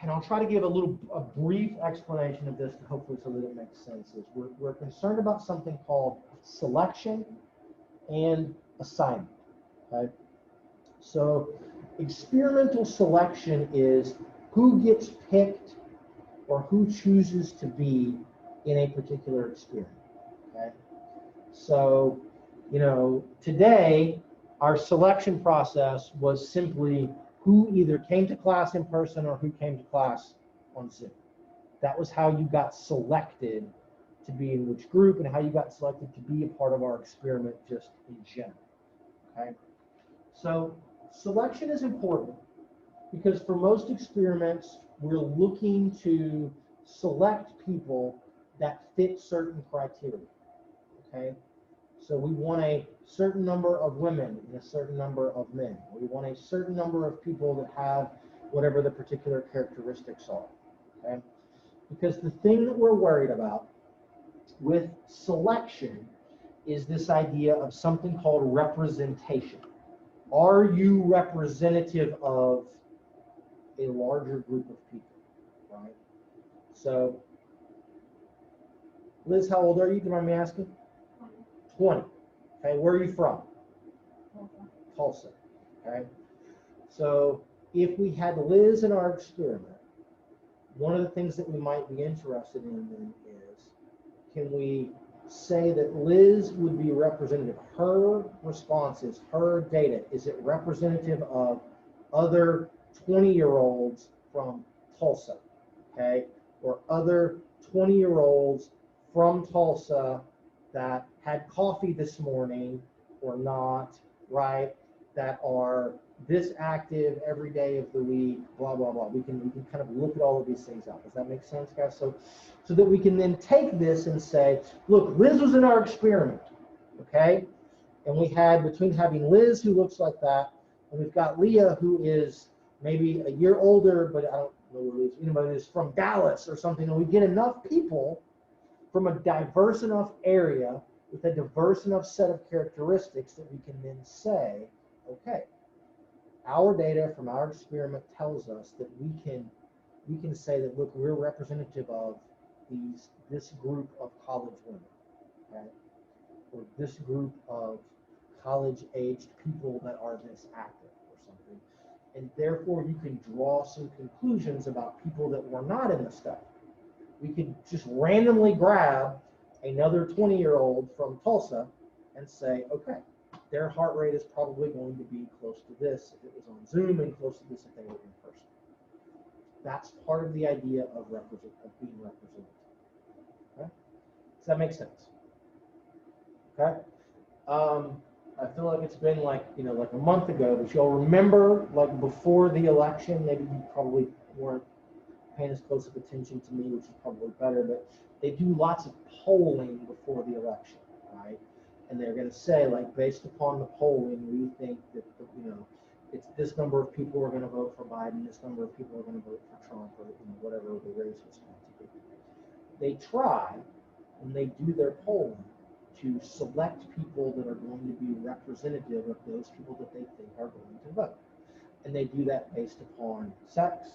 A: and I'll try to give a brief explanation of this, hopefully so that it makes sense, is we're concerned about something called selection and assignment, okay? So experimental selection is who gets picked or who chooses to be in a particular experiment, okay? So, you know, today, our selection process was simply who either came to class in person or who came to class on Zoom. That was how you got selected to be in which group and how you got selected to be a part of our experiment just in general, okay? So selection is important because for most experiments, we're looking to select people that fit certain criteria, okay? So we want a certain number of women and a certain number of men. We want a certain number of people that have whatever the particular characteristics are, okay? Because the thing that we're worried about with selection is this idea of something called representation. Are you representative of a larger group of people, right? So, Liz, how old are you? Do you mind me asking? 20. Okay, where are you from? Tulsa. Okay. So if we had Liz in our experiment, one of the things that we might be interested in then is, can we say that Liz would be representative? Her responses, her data, is it representative of other 20-year-olds from Tulsa? Okay, or other 20-year-olds from Tulsa that had coffee this morning or not, right? That are this active every day of the week, blah, blah, blah. We can kind of look at all of these things out. Does that make sense, guys? So that we can then take this and say, look, Liz was in our experiment, okay? And we had, between having Liz who looks like that, and we've got Leah who is maybe a year older, but anybody that's from Dallas or something, and we get enough people from a diverse enough area with a diverse enough set of characteristics that we can then say, okay, our data from our experiment tells us that we can say that, look, we're representative of this group of college women, right? Or this group of college-aged people that are this active or something. And therefore, you can draw some conclusions about people that were not in the study. We could just randomly grab another 20-year-old from Tulsa and say, okay, their heart rate is probably going to be close to this if it was on Zoom and close to this if they were in person. That's part of the idea of being represented. Okay? Does that make sense? Okay? I feel like it's been like a month ago, but y'all remember, like before the election, maybe you probably weren't paying as close of attention to me, which is probably better, but they do lots of polling before the election, right? And they're going to say, like, based upon the polling, we think that, it's this number of people are going to vote for Biden, this number of people are going to vote for Trump, or whatever the race is going to be. They try, when they do their polling, to select people that are going to be representative of those people that they think are going to vote. And they do that based upon sex,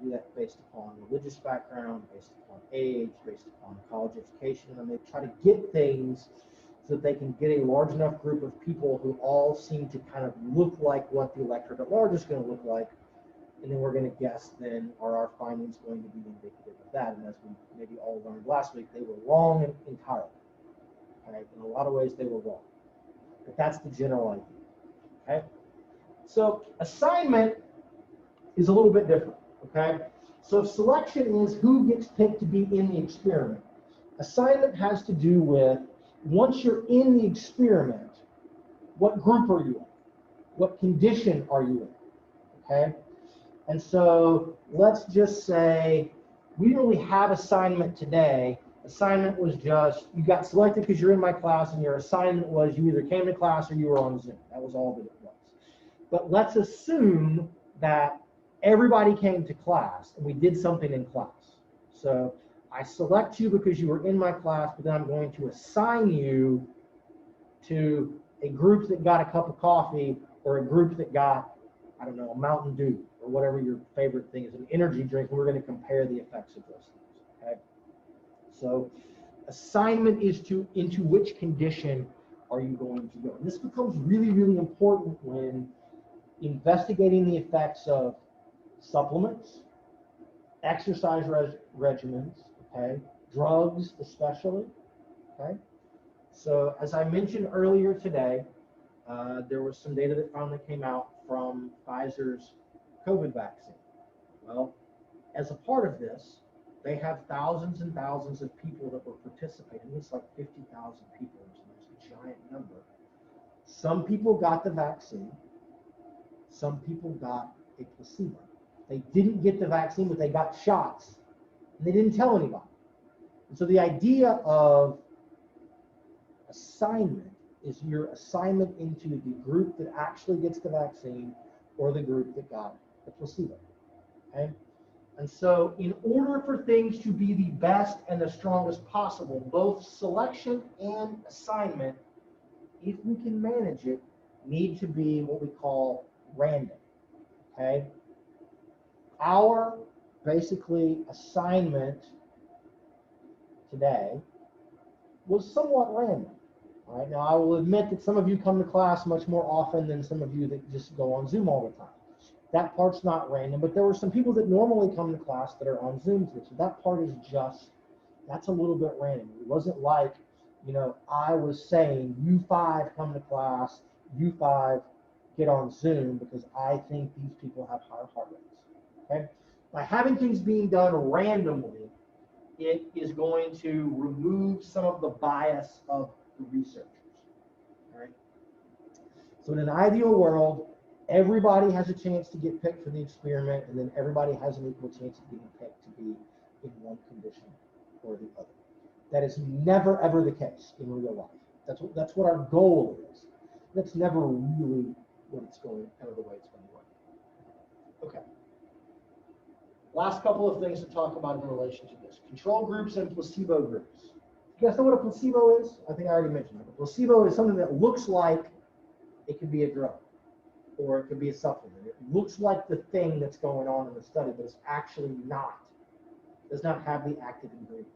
A: they do that based upon religious background, based upon age, based upon college education, and they try to get things so that they can get a large enough group of people who all seem to kind of look like what the electorate at large is going to look like, and then we're going to guess then, are our findings going to be indicative of that? And as we maybe all learned last week, they were wrong entirely. Right? In a lot of ways, they were wrong. But that's the general idea. Okay? So assignment is a little bit different. Okay? So if selection is who gets picked to be in the experiment, assignment has to do with, once you're in the experiment, what group are you in? What condition are you in? Okay? And so let's just say we didn't really have assignment today. Assignment was just, you got selected because you're in my class, and your assignment was you either came to class or you were on Zoom. That was all that it was. But let's assume that everybody came to class and we did something in class. So I select you because you were in my class, but then I'm going to assign you to a group that got a cup of coffee, or a group that got, I don't know, a Mountain Dew, or whatever your favorite thing is, an energy drink, and we're going to compare the effects of those things. Okay? So assignment is into which condition are you going to go. And this becomes really, really important when investigating the effects of supplements, exercise regimens, okay, drugs especially, okay. So as I mentioned earlier today, there was some data that finally came out from Pfizer's COVID vaccine. Well, as a part of this, they have thousands and thousands of people that were participating. It's like 50,000 people, it's a giant number. Some people got the vaccine, some people got a placebo. They didn't get the vaccine, but they got shots, and they didn't tell anybody. And so the idea of assignment is your assignment into the group that actually gets the vaccine or the group that got the placebo. Okay? And so in order for things to be the best and the strongest possible, both selection and assignment, if we can manage it, need to be what we call random. Okay? Our basically assignment today was somewhat random. All right, now I will admit that some of you come to class much more often than some of you that just go on Zoom all the time. That part's not random, but there were some people that normally come to class that are on Zoom today. So that part is just, that's a little bit random. It wasn't like, I was saying, you 5 come to class, you 5 get on Zoom because I think these people have higher heart rates. Okay? By having things being done randomly, it is going to remove some of the bias of the researchers. All right? So in an ideal world, everybody has a chance to get picked for the experiment, and then everybody has an equal chance of being picked to be in one condition or the other. That is never ever the case in real life. That's what our goal is. That's never really what it's going, kind of the way it's going to work. Okay. Last couple of things to talk about in relation to this. Control groups and placebo groups. You guys know what a placebo is? I think I already mentioned it. A placebo is something that looks like it could be a drug or it could be a supplement. It looks like the thing that's going on in the study, but it's actually not. It does not have the active ingredient.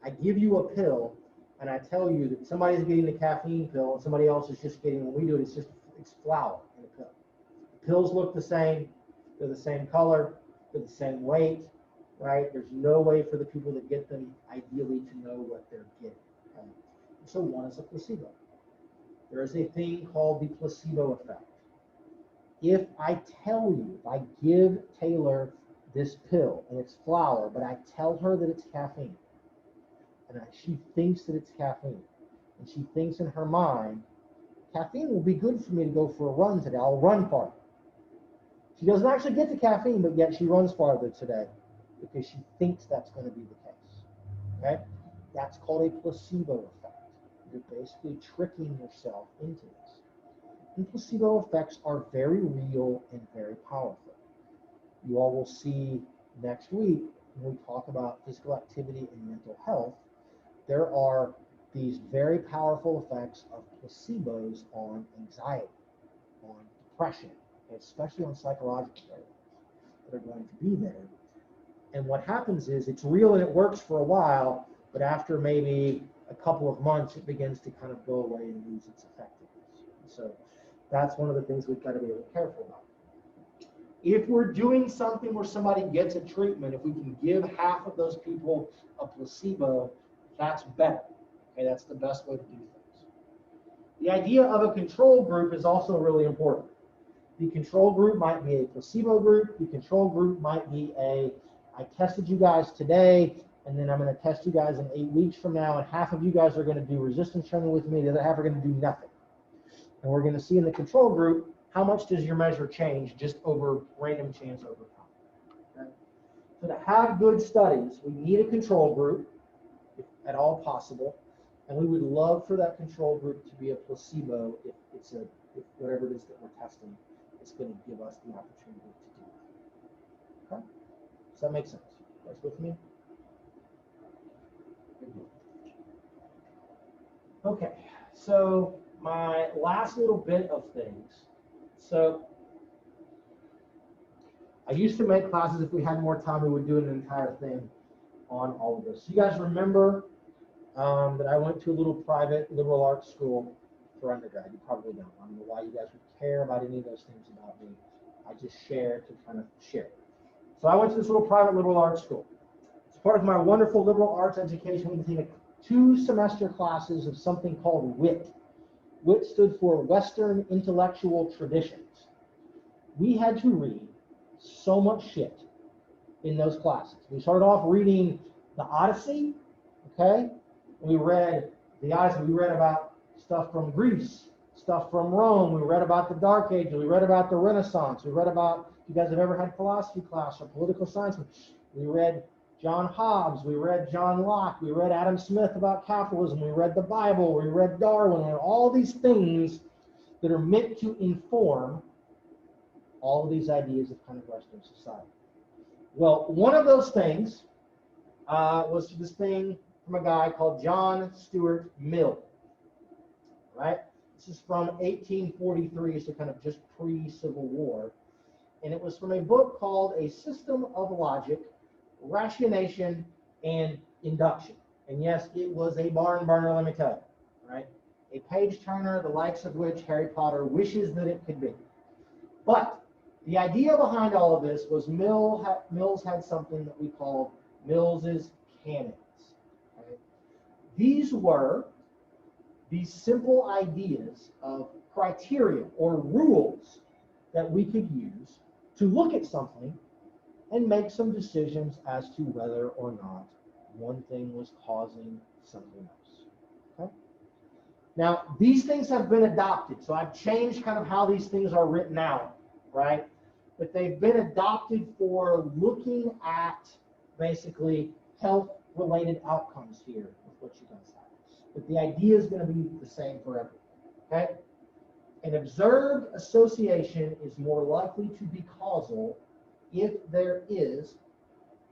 A: I give you a pill and I tell you that somebody's getting the caffeine pill and somebody else is just getting, when we do it, it's flour in a pill. The pills look the same, they're the same color, they're the same weight, right? There's no way for the people that get them ideally to know what they're getting. Okay? So one is a placebo. There is a thing called the placebo effect. If I tell you, if I give Taylor this pill and it's flour, but I tell her that it's caffeine, and she thinks that it's caffeine, and she thinks in her mind, caffeine will be good for me to go for a run today. I'll run farther. She doesn't actually get the caffeine, but yet she runs farther today because she thinks that's going to be the case. Okay? That's called a placebo effect. You're basically tricking yourself into this. And placebo effects are very real and very powerful. You all will see next week when we talk about physical activity and mental health, there are these very powerful effects of placebos on anxiety, on depression, especially on psychological areas that are going to be there. And what happens is it's real and it works for a while, but after maybe a couple of months, it begins to kind of go away and lose its effectiveness. So that's one of the things we've got to be really careful about. If we're doing something where somebody gets a treatment, if we can give half of those people a placebo, that's better. Okay, that's the best way to do things. The idea of a control group is also really important. The control group might be a placebo group. The control group might be I tested you guys today, and then I'm going to test you guys in 8 weeks from now, and half of you guys are going to do resistance training with me, the other half are going to do nothing. And we're going to see in the control group, how much does your measure change just over random chance over time. Okay? So to have good studies, we need a control group, if at all possible, and we would love for that control group to be a placebo if if whatever it is that we're testing, it's going to give us the opportunity to do that. Okay? Does that make sense? You guys with me? Okay, so my last little bit of things. So I used to make classes, if we had more time, we would do an entire thing on all of this. You guys remember that I went to a little private liberal arts school for undergrad. You probably don't. I don't know why you guys would care about any of those things about me. I just share to kind of share. So I went to this little private liberal arts school. As part of my wonderful liberal arts education, we can take 2 semester classes of something called WIT. WIT stood for Western Intellectual Traditions. We had to read so much shit in those classes. We started off reading the Odyssey, okay? We read the Odyssey. We read about stuff from Greece, stuff from Rome. We read about the Dark Ages. We read about the Renaissance. We read about, if you guys have ever had philosophy class or political science, we read John Hobbes. We read John Locke. We read Adam Smith about capitalism. We read the Bible. We read Darwin. We read all these things that are meant to inform all of these ideas of kind of Western society. Well, one of those things was this thing from a guy called John Stuart Mill, right? This is from 1843, so kind of just pre-Civil War. And it was from a book called A System of Logic, Rationation, and Induction. And yes, it was a barn burner, let me tell you, right? A page turner, the likes of which Harry Potter wishes that it could be. But the idea behind all of this was Mills had something that we called Mills's canons. Right? These were these simple ideas of criteria or rules that we could use to look at something and make some decisions as to whether or not one thing was causing something else. Okay? Now, these things have been adopted, so I've changed kind of how these things are written out, right? But they've been adopted for looking at basically health-related outcomes here with what you guys have. But the idea is going to be the same for everyone, okay? An observed association is more likely to be causal if there is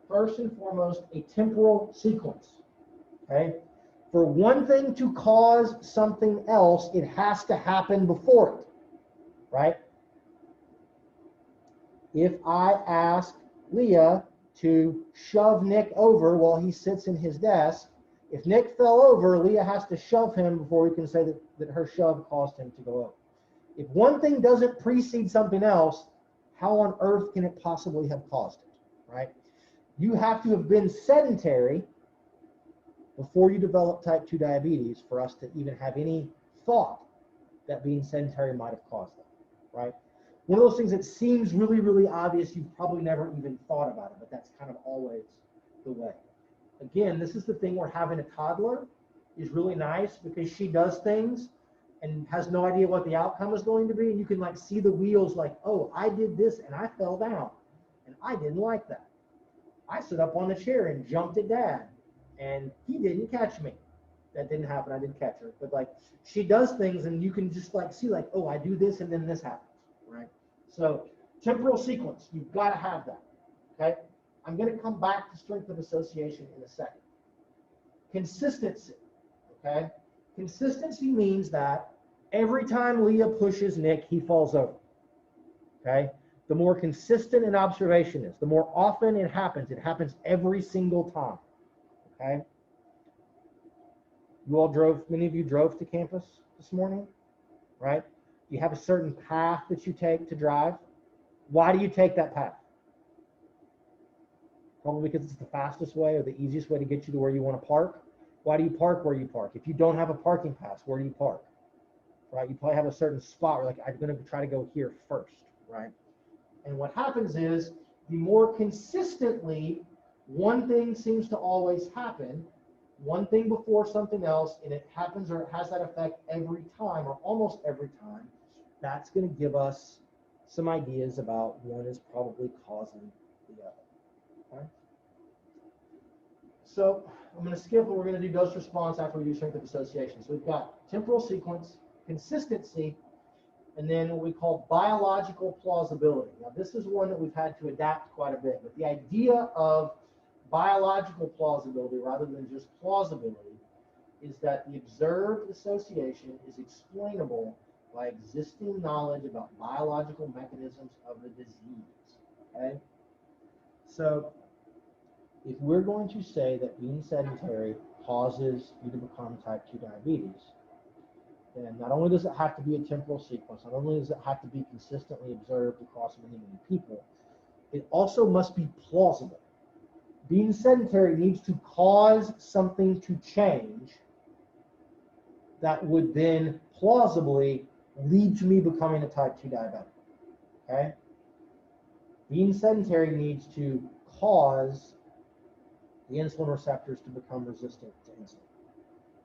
A: first and foremost, a temporal sequence. Okay? For one thing to cause something else, it has to happen before it, right? If I ask Leah to shove Nick over while he sits in his desk, if Nick fell over, Leah has to shove him before we can say that her shove caused him to go over. If one thing doesn't precede something else, how on earth can it possibly have caused it, right? You have to have been sedentary before you develop type 2 diabetes for us to even have any thought that being sedentary might have caused that, right? One of those things that seems really, really obvious, you've probably never even thought about it, but that's kind of always the way. Again, this is the thing where having a toddler is really nice because she does things and has no idea what the outcome is going to be. And you can like see the wheels like, oh, I did this and I fell down and I didn't like that. I stood up on the chair and jumped at Dad and he didn't catch me. That didn't happen. I didn't catch her. But like she does things and you can just like see like, oh, I do this and then this happens, right? So temporal sequence, you've got to have that, okay? I'm going to come back to strength of association in a second. Consistency, okay? Consistency means that every time Leah pushes Nick, he falls over, okay? The more consistent an observation is, the more often it happens every single time, okay? Many of you drove to campus this morning, right? You have a certain path that you take to drive. Why do you take that path? Probably because it's the fastest way or the easiest way to get you to where you want to park. Why do you park where you park? If you don't have a parking pass, where do you park? Right? You probably have a certain spot where like, I'm going to try to go here first, right? And what happens is the more consistently one thing seems to always happen, one thing before something else, and it happens or it has that effect every time or almost every time, that's going to give us some ideas about one is probably causing the other. Okay? So I'm going to skip and we're going to do dose response after we do strength of association. So we've got temporal sequence, consistency, and then what we call biological plausibility. Now this is one that we've had to adapt quite a bit, but the idea of biological plausibility rather than just plausibility is that the observed association is explainable by existing knowledge about biological mechanisms of the disease, okay? So if we're going to say that being sedentary causes you to become type 2 diabetes, then not only does it have to be a temporal sequence, not only does it have to be consistently observed across many, many people, it also must be plausible. Being sedentary needs to cause something to change that would then plausibly lead to me becoming a type 2 diabetic, okay? Being sedentary needs to cause the insulin receptors to become resistant to insulin.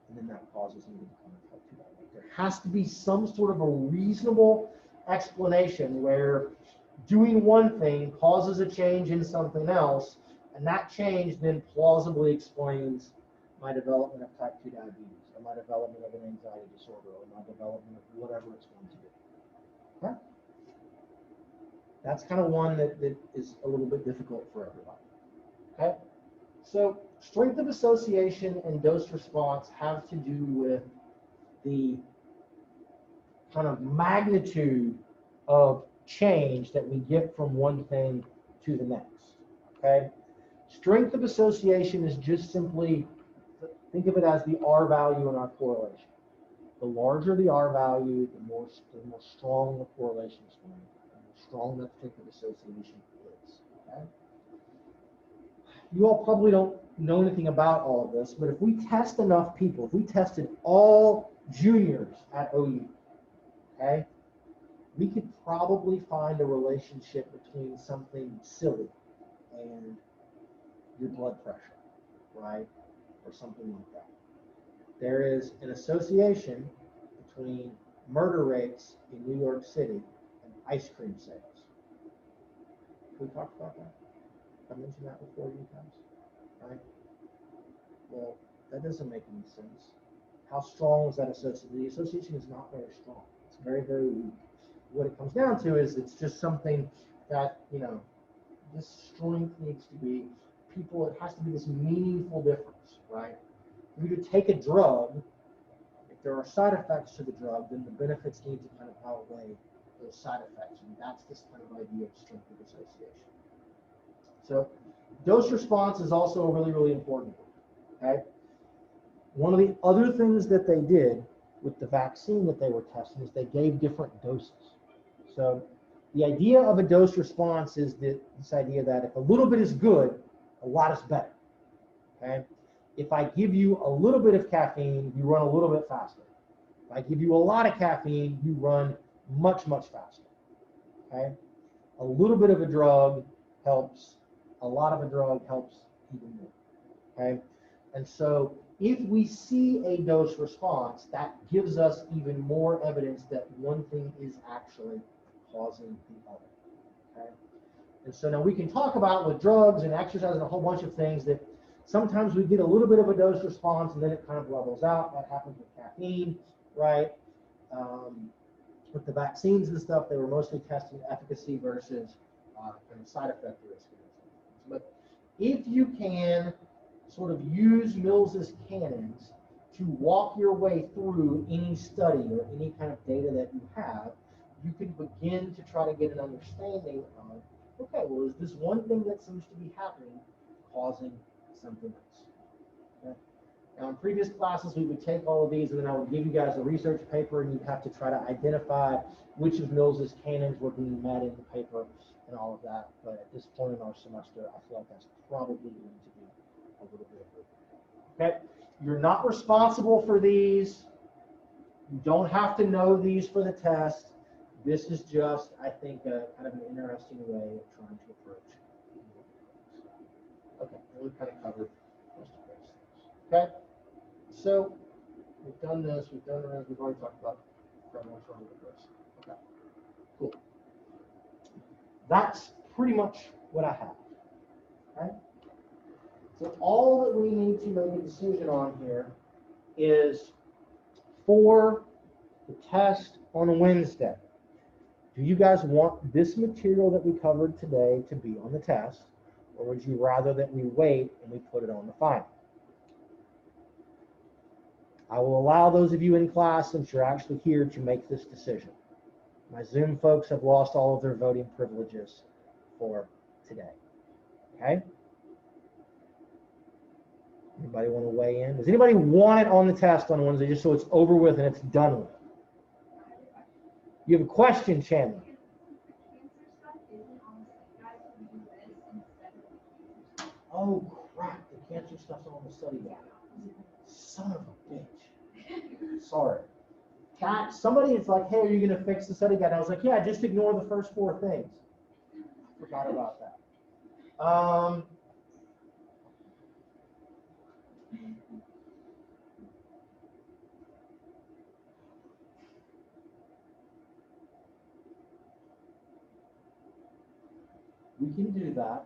A: And then that causes me to become a type 2 diabetic. There has to be some sort of a reasonable explanation where doing one thing causes a change in something else, and that change then plausibly explains my development of type 2 diabetes, or my development of an anxiety disorder, or my development of whatever it's going to be. Okay? That's kind of one that is a little bit difficult for everybody. Okay? So strength of association and dose response have to do with the kind of magnitude of change that we get from one thing to the next. Okay? Strength of association is just simply, think of it as the R value in our correlation. The larger the R value, the more strong the correlation is going to be, the more strong that strength of association is. Okay? You all probably don't know anything about all of this, but if we test enough people, if we tested all juniors at OU, okay, we could probably find a relationship between something silly and your blood pressure, right? Or something like that. There is an association between murder rates in New York City and ice cream sales. Can we talk about that? I mentioned that before you guys, right? Well, that doesn't make any sense. How strong is that association? The association is not very strong. It's very, very weak. What it comes down to is it's just something that, you know, this strength needs to be people, it has to be this meaningful difference, right? For you to take a drug, if there are side effects to the drug, then the benefits need to kind of outweigh those side effects. And that's this kind of idea of strength of association. So dose response is also really, really important. Okay. One of the other things that they did with the vaccine that they were testing is they gave different doses. So the idea of a dose response is this idea that if a little bit is good, a lot is better. Okay. If I give you a little bit of caffeine, you run a little bit faster. If I give you a lot of caffeine, you run much, much faster. Okay. A little bit of a drug helps. A lot of a drug helps even more. Okay. And so if we see a dose response, that gives us even more evidence that one thing is actually causing the other. Okay. And so now we can talk about with drugs and exercise and a whole bunch of things that sometimes we get a little bit of a dose response and then it kind of levels out. That happens with caffeine, right? With the vaccines and stuff, they were mostly testing efficacy versus kind of side effect risk. But if you can sort of use Mills's canons to walk your way through any study or any kind of data that you have, you can begin to try to get an understanding of, okay, well, is this one thing that seems to be happening causing something else? Okay. Now, in previous classes, we would take all of these and then I would give you guys a research paper and you'd have to try to identify which of Mills's canons were being met in the paper and all of that. But at this point in our semester, I feel like that's probably going to be a little bit of it. Okay, you're not responsible for these. You don't have to know these for the test. This is just, I think, a kind of an interesting way of trying to approach. Okay, and we've kind of covered most of those things. Okay, so we've done this, we've done this, we've already talked about what's wrong with this. Okay, cool. That's pretty much what I have. Okay. So all that we need to make a decision on here is for the test on Wednesday. Do you guys want this material that we covered today to be on the test, or would you rather that we wait and we put it on the final? I will allow those of you in class, since you're actually here, to make this decision. My Zoom folks have lost all of their voting privileges for today. Okay? Anybody want to weigh in? Does anybody want it on the test on Wednesday just so it's over with and it's done with? You have a question, Chandler? Oh crap, the cancer stuff's on the study guide. Son of a bitch. Sorry. Cat, somebody is like, hey, are you going to fix the study guide? I was like, yeah, just ignore the first 4 things. Forgot about that. We can do that,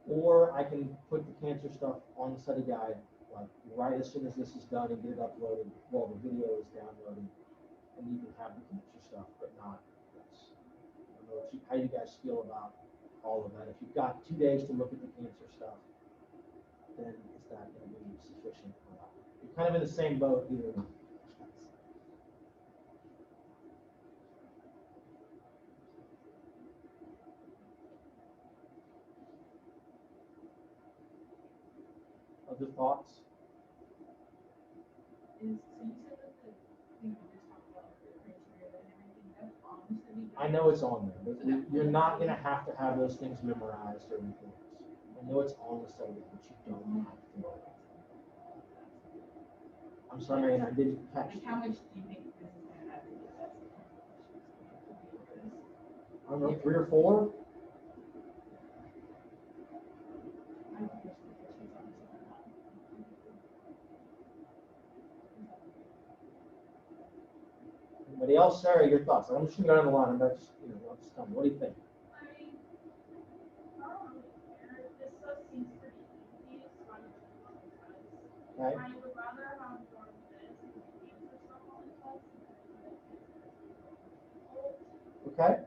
A: or I can put the cancer stuff on the study guide, like right as soon as this is done and get it uploaded while the video is downloading, and you can have the cancer stuff, but not this. I don't know how you guys feel about all of that. If you've got 2 days to look at the cancer stuff, then is that going to be sufficient for that? You're kind of in the same boat either way. Other thoughts?
D: So you said that the thing we just talked about, the criteria and everything, that's on the study guide?
A: I know it's on there, but you're not going to have those things memorized or anything else. I know it's on the study guide, but you don't have to. I'm sorry, and I didn't catch.
D: Like, how much do you think this is going to have to be tested?
A: I don't know, 3 or 4?
D: I think there's some issues on this one.
A: Anybody else? Sarah, your thoughts? I'm just going to go down the line. I'm just, I'll just tell me. What do you think?
B: I mean, I don't really care. This stuff seems pretty easy, so I don't really want to test.
A: Okay.
B: I would rather have more of this and the cancer stuff on the test than
A: Okay.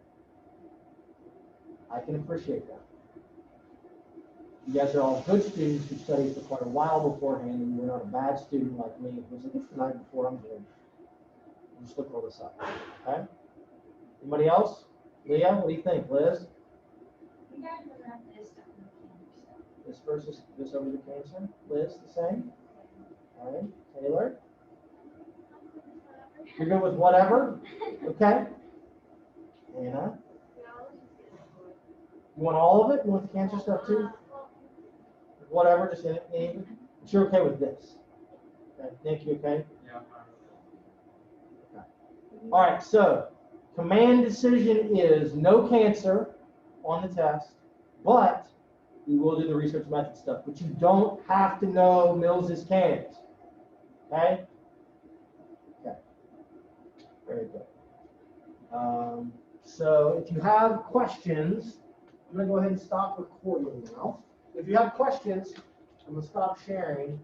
A: I can appreciate that. You guys are all good students who studied for quite a while beforehand, and you're not a bad student like me who's like, it's the night before, I'm good. I'll just look all this up. Okay? Anybody else? Leah, what do you think? Liz?
D: You guys would have this stuff in the cancer stuff.
A: This versus this over the cancer? Liz, the same? All right. Taylor? You're good with whatever? Okay. Anna? You want all of it? You want the cancer stuff too? Whatever, just anything. But you're okay with this. Okay. Nick, you okay?
E: Yeah.
A: Okay. All right, so command decision is no cancer on the test, but we will do the research method stuff. But you don't have to know Mills's cans. Okay? Okay. Very good. So if you have questions, I'm going to go ahead and stop recording now. If you have questions, I'm going to stop sharing.